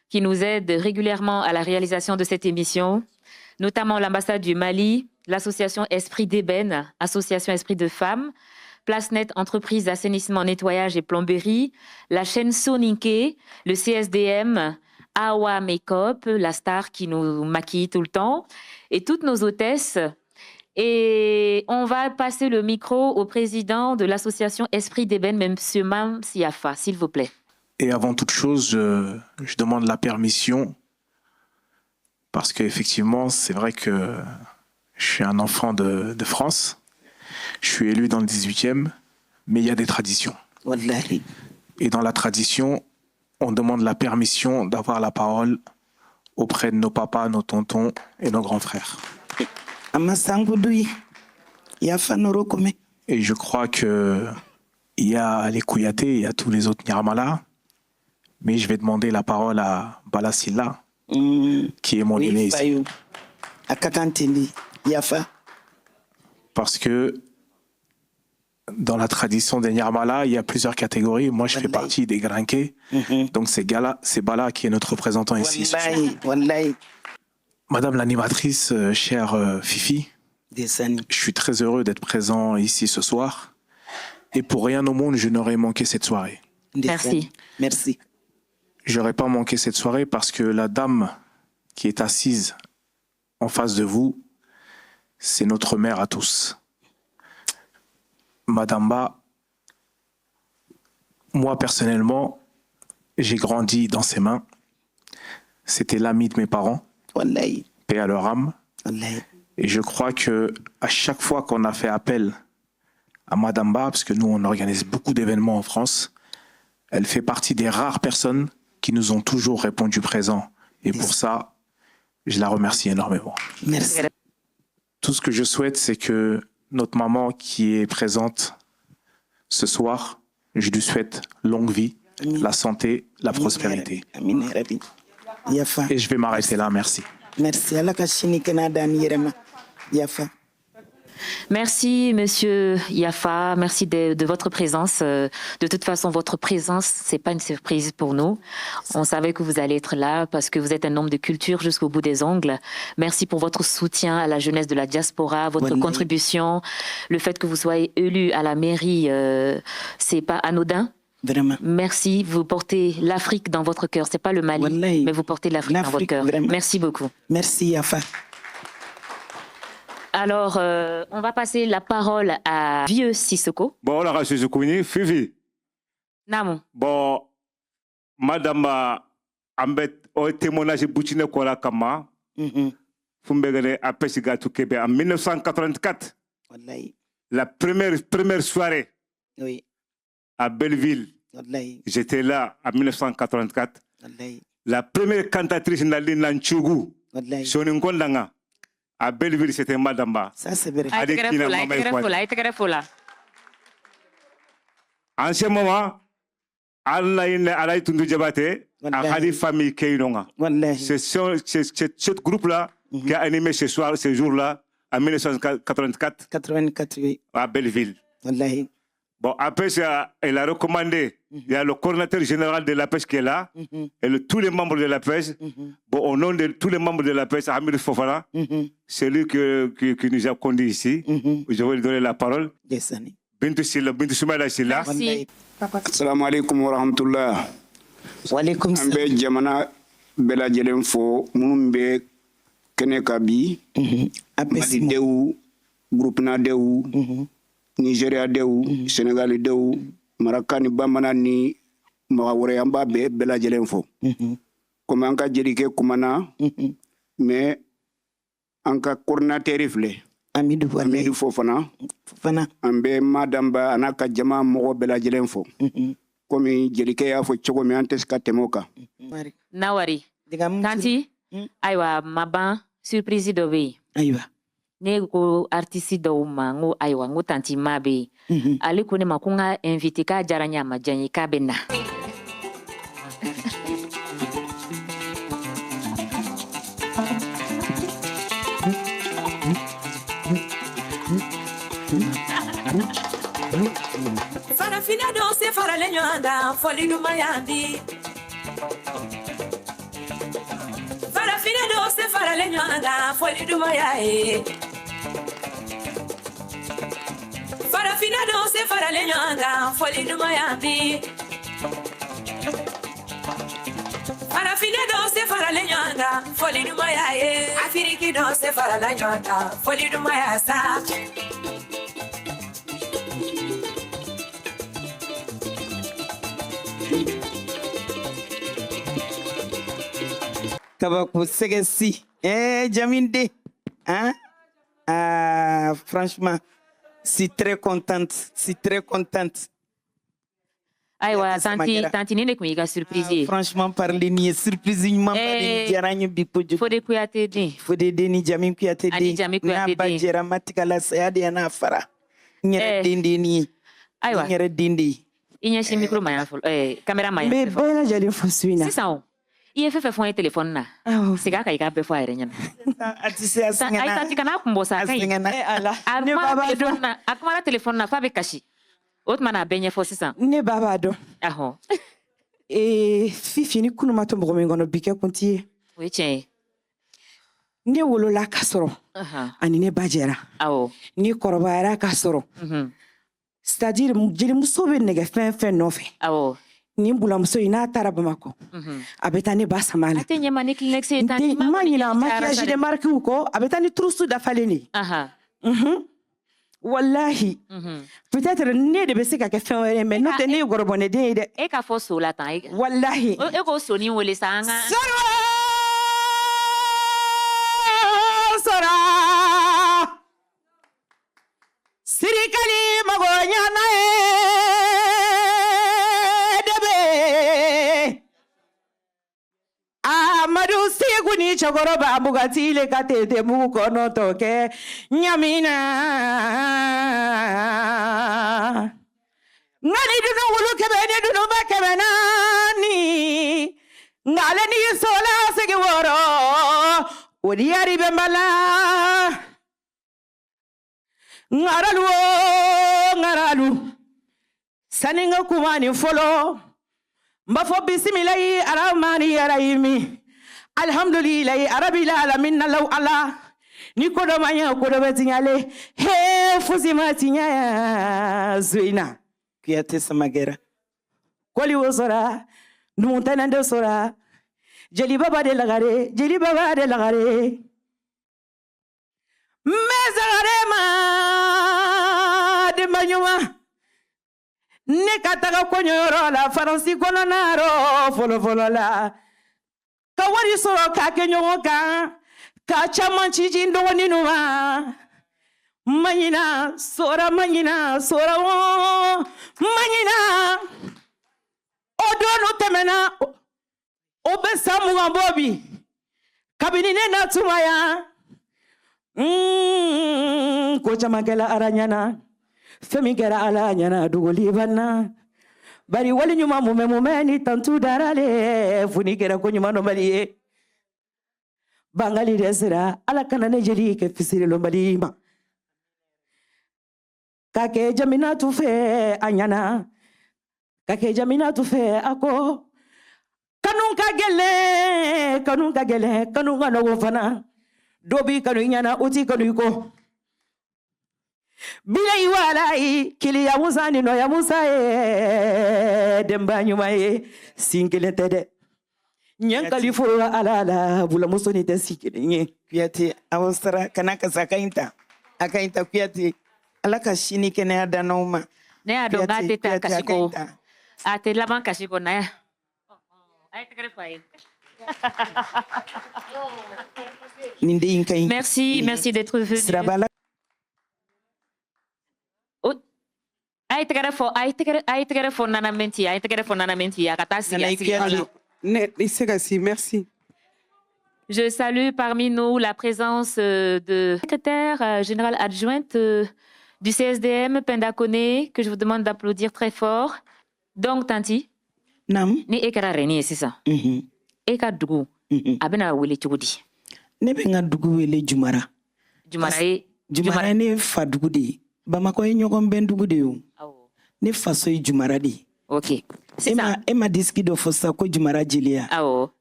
Speaker 5: qui nous aident régulièrement à la réalisation de cette émission, notamment l'ambassade du Mali, l'association Esprit d'Ébène, association Esprit de Femmes, Place Net, entreprise d'assainissement, nettoyage et plomberie, la chaîne Soninke, le CSDM, Awa Makeup, la star qui nous maquille tout le temps, et toutes nos hôtesses. Et on va passer le micro au président de l'association Esprit d'Ébène, M. Mam Siafa, s'il vous plaît.
Speaker 15: Et avant toute chose, je demande la permission, parce qu'effectivement, c'est vrai que je suis un enfant de France. Je suis élu dans le 18e, mais il y a des traditions. Et dans la tradition, on demande la permission d'avoir la parole auprès de nos papas, nos tontons et nos grands frères. Et je crois qu'il y a les Kouyaté, il y a tous les autres Nyarmala, mais je vais demander la parole à Balasila, qui est mon aîné ici. Parce que dans la tradition des Nyarmala, il y a plusieurs catégories. Moi, je fais partie des Grinqués. Donc, c'est Bala qui est notre représentant ici. Madame l'animatrice, chère Fifi, je suis très heureux d'être présent ici ce soir. Et pour rien au monde, je n'aurais manqué cette soirée.
Speaker 5: Merci.
Speaker 6: Merci.
Speaker 15: Je n'aurais pas manqué cette soirée parce que la dame qui est assise en face de vous, c'est notre mère à tous. Madame Ba, moi personnellement, j'ai grandi dans ses mains. C'était l'ami de mes parents. Paix à leur âme. Et je crois que à chaque fois qu'on a fait appel à Madame Ba, parce que nous on organise beaucoup d'événements en France, elle fait partie des rares personnes qui nous ont toujours répondu présent. Et pour ça, je la remercie énormément.
Speaker 6: Merci.
Speaker 15: Tout ce que je souhaite, c'est que notre maman qui est présente ce soir, je lui souhaite longue vie, la santé, la prospérité. Et je vais m'arrêter là, merci.
Speaker 6: Merci. Yafa.
Speaker 5: Merci, Monsieur Yafa. Merci de votre présence. De toute façon, votre présence, c'est pas une surprise pour nous. On savait que vous allez être là parce que vous êtes un homme de culture jusqu'au bout des ongles. Merci pour votre soutien à la jeunesse de la diaspora, votre contribution, le fait que vous soyez élu à la mairie, c'est pas anodin.
Speaker 6: Vraiment.
Speaker 5: Merci. Vous portez l'Afrique dans votre cœur. C'est pas le Mali, mais vous portez l'Afrique dans votre cœur.
Speaker 6: Vraiment.
Speaker 5: Merci beaucoup.
Speaker 6: Merci, Yafa.
Speaker 5: Alors, on va passer la parole à Vieux Sissoko.
Speaker 16: Bon, la race Sissoko, Fifi.
Speaker 5: Namo.
Speaker 16: Bon, Madame Ambet, au témoignage Boutine Kola Kama, Fumbegane a Pesiga to Québec en 1984. La première soirée à Belleville. J'étais là en 1984. La première cantatrice Naline Nanchougou, Soningondanga. À Belleville, c'était Madamba.
Speaker 6: Ça, c'est vrai.
Speaker 16: En ce moment, Allah est tundu jabate, a une famille Keynonga. C'est ce groupe-là qui a animé ce jour-là, en 1984, à Belleville. Bon, après, elle a recommandé, il y a le coordinateur général de la pêche qui est là, et tous les membres de la pêche. Bon, au nom de tous les membres de la pêche, Hamid Fofana, c'est lui qui nous a conduits ici. Je vais lui donner la parole. Bintou Soumaïla Silla.
Speaker 17: Assalamu alaikum wa rahmatullah.
Speaker 6: Wa alaikum salam.
Speaker 17: Ambe jamana bela jelen fo munumbe kene kabi. Mali dewu, Burkina dewu, Nigeria dewu, Senegal dewu, Marakani bamana ni mawore amba be bela jelen fo. Comme anka jerike kumana, mais anka coordinateur ifle.
Speaker 6: Amidou
Speaker 17: Fofana. Ambe madamba anaka jama mogo bela jelen fo. Comme jerike ya fo chogo mi antes ka temoka.
Speaker 5: Nawari. Tanti, aywa maban surprise dobe.
Speaker 6: Aywa.
Speaker 5: Ne ko artiste do ma ngo aywa ngo tanti mabe. Ali ko ne makunga invité ka jaranya ma janyi ka benna.
Speaker 4: Farafina dose farale nyanda foli dumayandi. Farafina dose farale nyanda foli dumayae. Farafina dose farale nyanda foli dumayandi. Farafina dose farale nyanda foli dumayae. Afiriki dose farale nyanda foli dumayasa.
Speaker 6: Kabako Segesi. Jaminde. Hein? Franchement, je suis très contente.
Speaker 5: Aywa, tanti nene kumiga surprise.
Speaker 6: Franchement, parler ni surprise ni mama ni jaranya bipojo.
Speaker 5: Fode kuyate de.
Speaker 6: Fode de ni jamin kuyate de.
Speaker 5: Ani jamin kuyate de.
Speaker 6: Na bajera matikala sayadi ana fara. Nyere dindi ni.
Speaker 5: Aywa.
Speaker 6: Nyere dindi.
Speaker 5: Inya shi micro maya fol. Camera maya.
Speaker 6: Me bona jali fosuina.
Speaker 5: C'est ça. Il fait fon téléphone na. C'est ka ka be fo ayre nyana.
Speaker 6: Atisi asingana.
Speaker 5: Ay tanti kana kumbosa kai.
Speaker 6: Asingana. Ala.
Speaker 5: Ne baba do na. Akmara téléphone na fa be kashi. Otmana benye fo sisan.
Speaker 6: Ne baba do.
Speaker 5: Aho.
Speaker 6: Fifi ni kunu mato mbogo mengono bike kunti.
Speaker 5: Oui tiens.
Speaker 6: Ne wolola ka soro. Ani ne bajera.
Speaker 5: Awo.
Speaker 6: Ni korobayara ka soro. C'est-à-dire jeli muso be nege fɛn nɔfɛ.
Speaker 5: Awo.
Speaker 6: Ni bulamuso in n'a taara Bamako. A bɛ taa ne ba sama la.
Speaker 5: A tɛ ɲɛma ni Kleenex ye tan.
Speaker 6: Ma ɲina maquillage de marque kɔ, a bɛ taa ni turusu dafalen de. Wallahi. Peut-être ne de bɛ se ka kɛ fɛn wɛrɛ mais n'o tɛ ne ye gɔrɔbɔnɛden ye dɛ.
Speaker 5: E ka fɔ so la tan.
Speaker 6: Wallahi.
Speaker 5: E k'o soni wele sa an ka.
Speaker 6: Sora. Sirikali mago ɲana ye. Amadu Seguni Chagoroba Bugatile Kate Muko no toke Nyamina Nani do no look at any do no Bacabanani Nalani Sola Seguro Odiari Bembala
Speaker 10: ngaralu saninga kumani folo mbafo bismillahi arahmani arahimi alhamdulillahi arabil alamin law ala ni kodo manya kodo betinyale he fuzima tinya zuina kiyate samagera kwali wosora numuntana ndo sora jeli baba de lagare mezagarema de manyuma ne kataga konyoro la faransi kono naro folo la ka wari soro ka kenyo ka chaman chiji ndo ninuma manyina sora manyina odonu temena obesamu ambobi kabini ne natumaya ko chamagala aranyana femigara alanyana dugoli banna bari wali nyuma mume ni tantu darale funigera ko nyuma no baliye bangali resira ala kana ne jeli ke fisiri lo balima kake jamina tufe anyana kake jamina tufe ako kanun kagele kanun ga no fana dobi kanu nyana uti kanu ko bila iwalai kili ya musa ni no ya musa demba nyuma sinkele tede nyankali fo ala bula muso ni te sikile nye kuyati awsara kanaka sakainta akainta kuyati alaka shini kene adanoma
Speaker 5: ne adonga teta kasiko ate laban kasiko na ya ay te kare fay. Merci d'être venu.
Speaker 8: Merci.
Speaker 5: Je salue parmi nous la présence de secrétaire générale adjointe du CSDM, Penda Kone, que je vous demande d'applaudir très fort. Donc, Tanti, ni ekara reni, c'est ça. Eka dugu, abena wele chugudi.
Speaker 6: Ne be nga dugu wele Jumara. Jumara ne fa dugu de. Bamako e nyogon ben dugu de yo. Ne fa so e Jumara de.
Speaker 5: Ok. C'est ça.
Speaker 6: Ema diski do fosa ko Jumara jilia. Awo.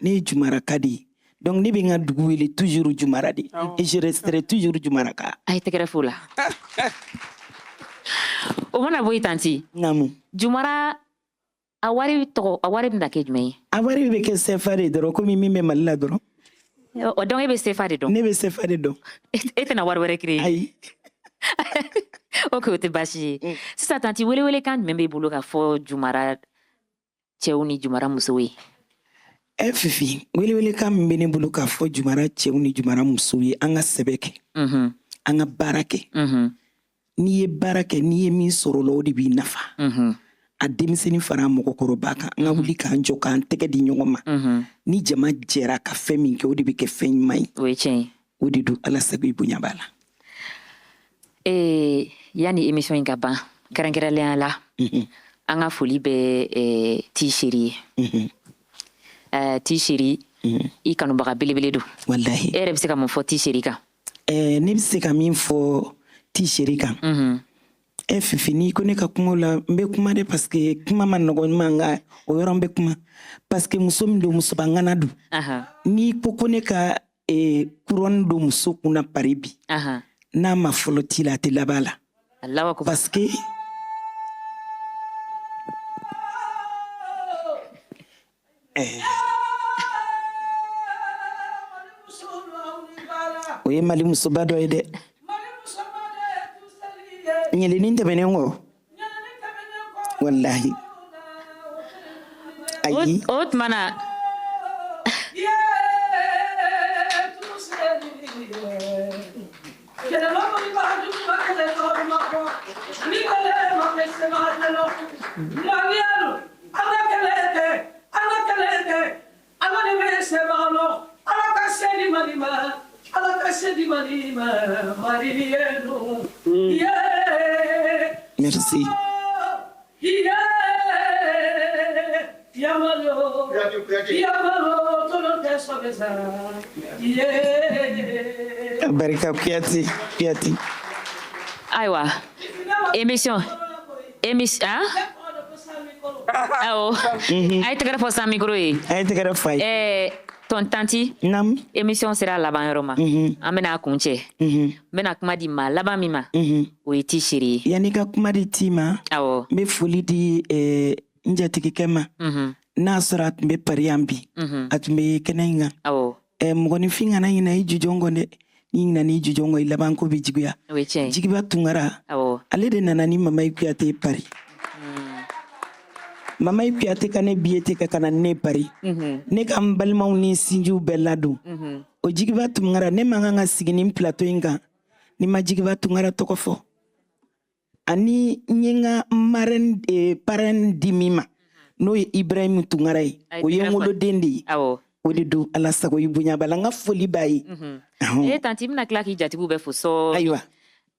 Speaker 6: Ne Jumara kadi. Donc ne be nga dugu wele toujours Jumara de. Et je resterai toujours Jumara ka.
Speaker 5: Ay te kere fula. Omana boy Tanti.
Speaker 6: Namu.
Speaker 5: Jumara awari mdake jumei.
Speaker 6: Awari beke sefare doro komi mime malila doro.
Speaker 5: O donc ebe sefare do.
Speaker 6: Nebe sefare do.
Speaker 5: Ete na warware kri.
Speaker 6: Ayi.
Speaker 5: Ok, te bashi. C'est ça Tanti wele kan membe bulu ka fo Jumara cheuni Jumara musuwi.
Speaker 6: Fifi, wele kan membe bulu ka fo Jumara cheuni Jumara musuwi anga sebeke. Anga barake. Ni ye barake ni ye min soro lo di bi nafa. A demiseni fara mɔgɔkɔrɔba kan an ka wuli k'an jɔ k'an tɛgɛ di ɲɔgɔn ma ni jama jɛra ka fɛn min kɛ o de bɛ kɛ fɛn ɲuman ye
Speaker 5: o ye tiɲɛ ye
Speaker 6: o de don ala sago i bonya b'a la
Speaker 5: yani émission in ka ban kɛrɛnkɛrɛnnenya la an ka foli bɛ Tisheri ye Tisheri i kanubaga belebele don
Speaker 6: wallahi
Speaker 5: e yɛrɛ bɛ se ka mun fɔ Tisheri kan
Speaker 6: ne bɛ se ka min fɔ Tisheri kan Fifi ni ko ne ka kuma la mbe kuma de parce que kuma ma nɔgɔ manga o yɔrɔ mbe kuma parce que muso min don muso bangana don ni ko ne ka couronne do muso kunna pari bi n'a ma fɔlɔ ti la a tɛ laban la parce que o ye Mali musoba dɔ ye dɛ Nyelinin tɛmɛnen kɔ wallahi ayi
Speaker 5: o tuma na
Speaker 6: Merci. Barika Kuyati.
Speaker 5: Aïwa. Émission. Ah? Awo. Ay tegara fo sa micro yi.
Speaker 6: Ay tegara fay.
Speaker 5: Ton tanti.
Speaker 6: Nam.
Speaker 5: Émission sera laban yɔrɔ ma. An bɛna kun cɛ. N bɛna kuma di ma laban min ma. O ye ti siri ye.
Speaker 6: Yani ka kuma di ti ma.
Speaker 5: Awɔ.
Speaker 6: N bɛ foli di n jatigikɛ ma. N'a sɔrɔ a tun bɛ pari yan bi. A tun bɛ kɛnɛ in kan.
Speaker 5: Awɔ.
Speaker 6: Mɔgɔninfin kana ɲinɛ i jujɔn kɔ dɛ. N'i ɲinɛ n'i jujɔn kɔ i laban ko bɛ juguya.
Speaker 5: O ye tiɲɛ ye.
Speaker 6: Jigiba Tunkara.
Speaker 5: Awɔ.
Speaker 6: Ale de nana ni Mamayi Kuyate pari. Mamayi Kuyate ka ne billet kɛ ka na ne pari. Ne ka n balimaw ni sinjiw bɛɛ ladon. O Jigiba Tunkara ne man kan ka sigi ni plateau in kan ni ma Jigiba Tunkara tɔgɔ fɔ. Ani n ye n ka parrain di min ma n'o ye Ibrahim Tunkara ye. O ye n woloden de ye. O de don Ala sago i bonya b'a la n ka foli b'a ye.
Speaker 5: Tanti bɛna tila k'i jatigiw bɛɛ fo sɔɔ.
Speaker 6: Ayiwa.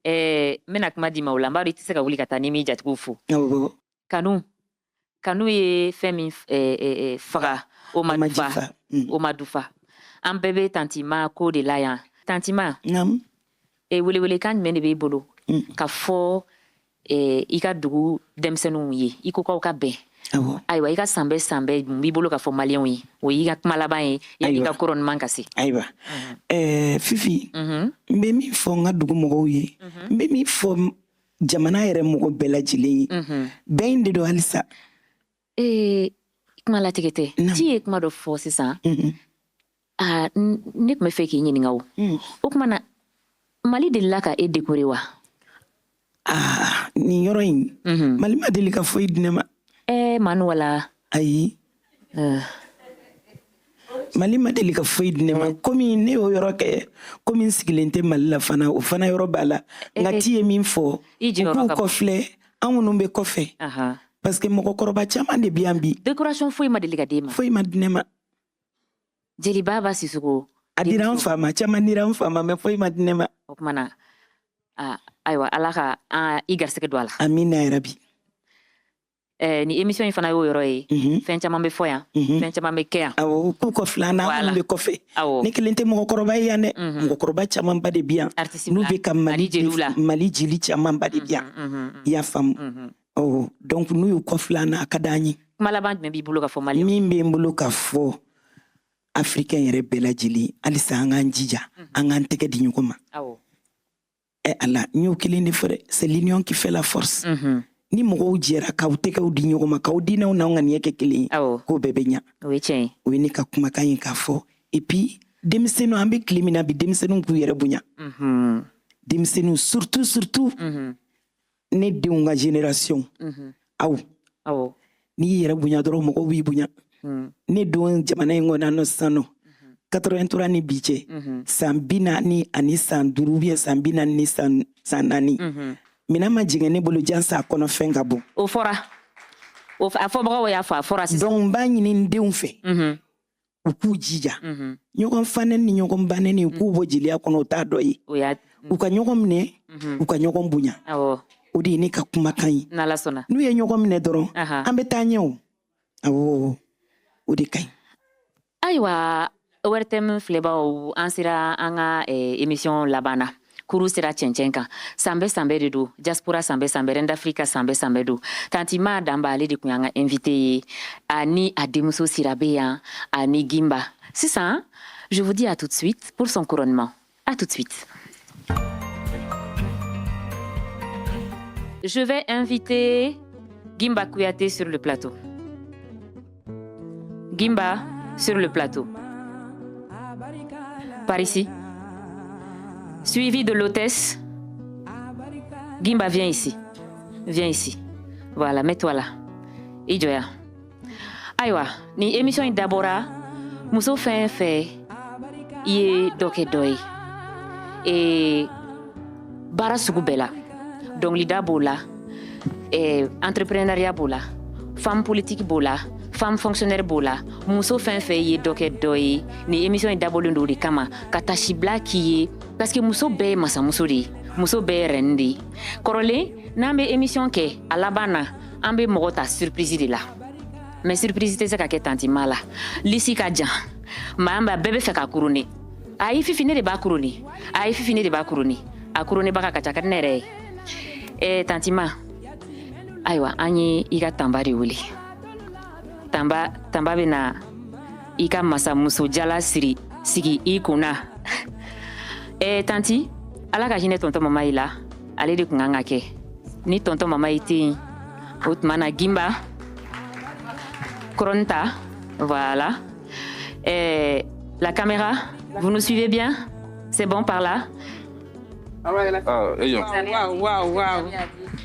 Speaker 5: N bɛna kuma di ma o la n b'a dɔn i tɛ se ka wuli ka taa n'i m'i jatigiw fo. Kanu ye fɛn min faga o ma dufa. An bɛɛ bɛ tanti ma ko de la yan. Tanti ma. Welewelekan jumɛn de b'i bolo ka fɔ i ka dugu denmisɛnninw ye i ko k'aw ka bɛn. Ayiwa i ka san bɛɛ mun b'i bolo ka fɔ maliyɛnw ye o y'i ka kuma laban ye yanni i ka ko dɔ ɲuman ka se.
Speaker 6: Ayiwa Fifi n bɛ min fɔ n ka dugu mɔgɔw ye n bɛ min fɔ jamana yɛrɛ mɔgɔ bɛɛ lajɛlen ye bɛn in de don halisa.
Speaker 5: Kuma latigɛ tɛ ci ye kuma dɔ fɔ sisan ne tun bɛ fɛ k'i ɲininka o kuma na Mali delila ka e décorer wa?
Speaker 6: Nin yɔrɔ in Mali ma deli ka foyi di ne ma.
Speaker 5: Manu wala.
Speaker 6: Ayi. Mali ma deli ka foyi di ne ma komi ne y'o yɔrɔ kɛ komi n sigilen tɛ Mali la fana o fana yɔrɔ b'a la nka ti ye min fɔ u k'u kɔfilɛ an minnu bɛ kɔfɛ parce que mɔgɔkɔrɔba caman de bɛ yan bi.
Speaker 5: Décoration foyi ma deli ka d'e ma.
Speaker 6: Foyi ma di ne ma.
Speaker 5: Jeliba Sisoko.
Speaker 6: A dira an fa ma caman dira an fa ma mais foyi ma di ne ma.
Speaker 5: O kuma na ayiwa Ala ka i garisɛgɛ don a la.
Speaker 6: Amina yarabi.
Speaker 5: Ni émission in fana y'o yɔrɔ ye fɛn caman bɛ fɔ yan fɛn caman bɛ kɛ yan.
Speaker 6: Awɔ k'u kɔfilɛ an na an minnu bɛ kɔfɛ ne kelen tɛ mɔgɔkɔrɔba ye yan dɛ mɔgɔkɔrɔba camanba de bɛ yan n'u bɛ ka Mali jeli camanba de bɛ yan i y'a faamu. Donc n'u y'u kɔfilɛ an na a ka d'an ye.
Speaker 5: Kuma laban jumɛn b'i bolo ka fɔ Mali?
Speaker 6: Min bɛ n bolo ka fɔ Africain yɛrɛ bɛɛ lajɛlen halisa an k'an jija an k'an tɛgɛ di ɲɔgɔn ma. Ala n y'o kelen de fɔ dɛ c'est l'union qui fait la force. Ni mɔgɔw jɛra k'aw tɛgɛw di ɲɔgɔn ma k'aw diinɛw n'aw ŋaniya kɛ kelen ye k'o bɛɛ bɛ ɲa.
Speaker 5: O ye tiɲɛ ye.
Speaker 6: O ye ne ka kumakan ye k'a fɔ et puis denmisɛnninw an bɛ tile min na bi denmisɛnninw k'u yɛrɛ bonya. Denmisɛnninw surtout ne denw ka génération aw n'i y'i yɛrɛ bonya dɔrɔn mɔgɔw b'i bonya. Ne don jamana in kɔnɔ nɔ sisan nɔ 83 ni bi cɛ san 40 ani san 5 ou san 40 ni san 4 mina ma jigin ne bolo jansa kɔnɔ fɛn ka bon.
Speaker 5: O fɔra a fɔbagaw y'a fɔ a fɔra sisan.
Speaker 6: Donc n b'a ɲini n denw fɛ u k'u jija ɲɔgɔn fanɛ ni ɲɔgɔn banɛ ni u k'u bɔ jeliya kɔnɔ o t'a dɔ ye u ka ɲɔgɔn minɛ u ka ɲɔgɔn bonya o de ye ne ka kumakan ye.
Speaker 5: N'Ala sɔnna.
Speaker 6: N'u ye ɲɔgɔn minɛ dɔrɔn an bɛ taa ɲɛ o. Awɔ o de ka ɲi.
Speaker 5: Ayiwa ORTM filɛbagaw an sera an ka émission laban na. Kuru sera cɛncɛn kan san bɛɛ de don diaspora san bɛɛ Renda Africa san bɛɛ don tanti Ma Danba ale de kun y'an ka invité ye ani a denmuso Sira bɛ yan ani Gimba sisan je vous dis à tout de suite pour son couronnement à tout de suite. Je vais inviter Gimba Kuyate sur le plateau. Gimba sur le plateau. Par ici. Suivi de l'hôtesse. Gimba, viens ici. Viens ici. Voilà, mets-toi là. Ijoya. Aïwa, ni émission d'abora. Muso fait ye doke doi. Et bara sugu bela. Donc lida bola. Et entrepreneuriat bola. Femme politique bola. Femme fonctionnaire bola. Muso fait ye doke doi. Ni émission d'abolo de kama. Katashi black ye. Parce que muso be masa muso de. Muso be rendi. Korole, nambe émission ke alabana. Ambe mogota surprise de la. Mais surprise te se ka ke tanti mala. Lisi ka jan. Mamba bebe fe ka kuruni. Ayi fifine de ba kuruni. Ayi fifine de ba kuruni. A kuruni baka ka chaka nere. Tantima, aywa, anyi iga tamba de wuli. Tamba bena ika masa muso jala siri sigi ikuna. Tanti, ala ka jine tonton mama ila, ale de kunganga ke. Ni tonton mama iti, outmana gimba, kronta, voilà. La caméra, vous nous suivez bien? C'est bon par là?
Speaker 18: Waouh.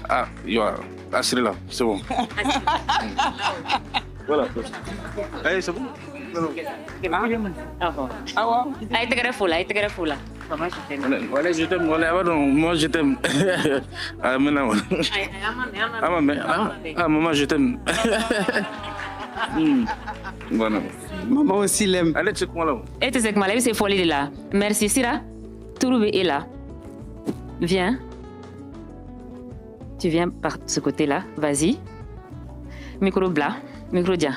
Speaker 18: Ah, Asri là, c'est bon. Voilà. Allez, c'est bon.
Speaker 5: Aïe, te fula. Maman, je t'aime.
Speaker 18: Voilà, je t'aime. Moi, je t'aime. Ah, maintenant. Maman, je t'aime. Voilà.
Speaker 10: Maman aussi l'aime.
Speaker 18: Allez, check-moi là.
Speaker 5: Et tu sais que Malawi, c'est folie de là. Merci, Sira. Touloube est là. Viens. Tu viens par ce côté-là. Vas-y. Micro blanc. Micro dia.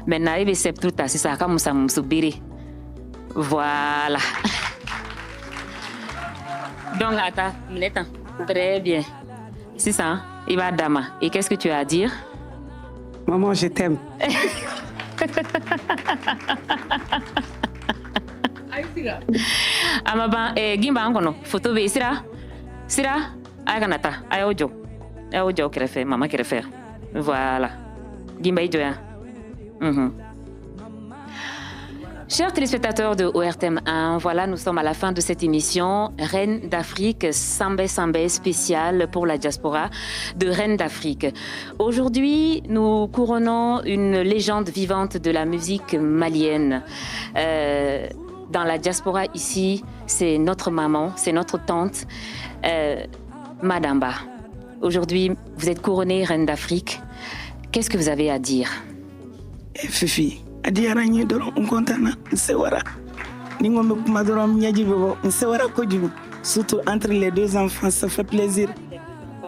Speaker 5: Maintenant, il est tout à c'est ça, comme ça, m'soubiri. Voilà. Donc, attends, très bien. C'est ça, il va dama. Et qu'est-ce que tu as à dire?
Speaker 10: Maman, je t'aime.
Speaker 5: Amaban, gimba angono, photo be sira, aganata, ayojo qui refait, maman qui refait. Voilà. Gimba ijoya. Chers téléspectateurs de ORTM 1, voilà, nous sommes à la fin de cette émission Reine d'Afrique, Sambé spécial pour la diaspora de Reine d'Afrique. Aujourd'hui, nous couronnons une légende vivante de la musique malienne. Dans la diaspora ici, c'est notre maman, c'est notre tante, Madame Ba. Aujourd'hui, vous êtes couronnée Reine d'Afrique. Qu'est-ce que vous avez à dire?
Speaker 6: Fifi. Adi aranye doron kontana nsewara ningombe kuma doron nyaji bebo nsewara kojugu surtout entre les deux enfants ça fait plaisir.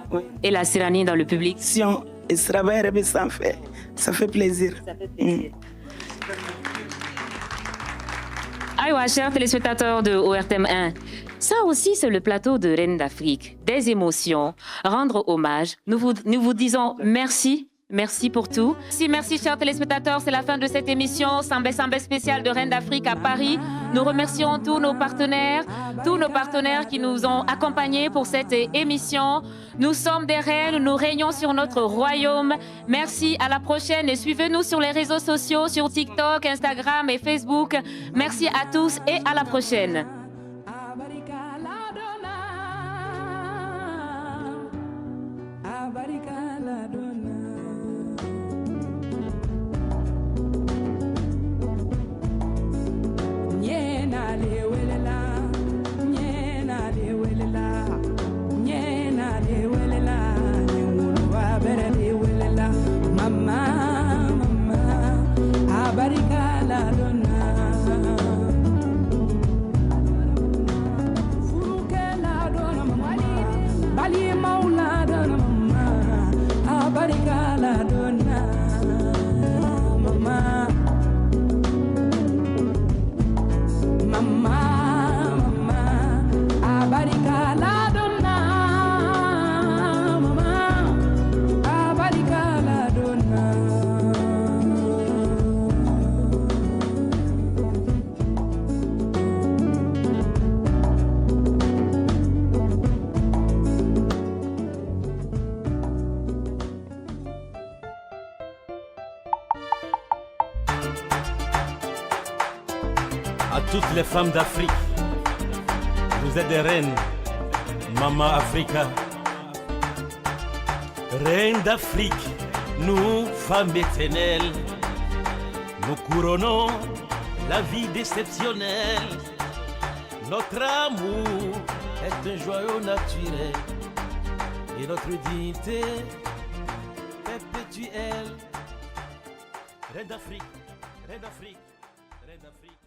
Speaker 6: Oui.
Speaker 5: Et la siranie dans le public
Speaker 6: si on travaille ça fait plaisir.
Speaker 5: Aïwa, chers téléspectateurs de ORTM 1, ça aussi c'est le plateau de Reine d'Afrique, des émotions, rendre hommage. Nous vous disons merci. Merci pour tout. Merci chers téléspectateurs, c'est la fin de cette émission Sambé spéciale de Reine d'Afrique à Paris. Nous remercions tous nos partenaires qui nous ont accompagnés pour cette émission. Nous sommes des reines, nous régnons sur notre royaume. Merci, à la prochaine et suivez-nous sur les réseaux sociaux, sur TikTok, Instagram et Facebook. Merci à tous et à la prochaine.
Speaker 1: À toutes les femmes d'Afrique, vous êtes des reines, Maman Africa. Reines d'Afrique, nous, femmes éternelles, nous couronnons la vie déceptionnelle. Notre amour est un joyau naturel et notre dignité perpétuelle. Reine d'Afrique, Reine d'Afrique, Reine d'Afrique.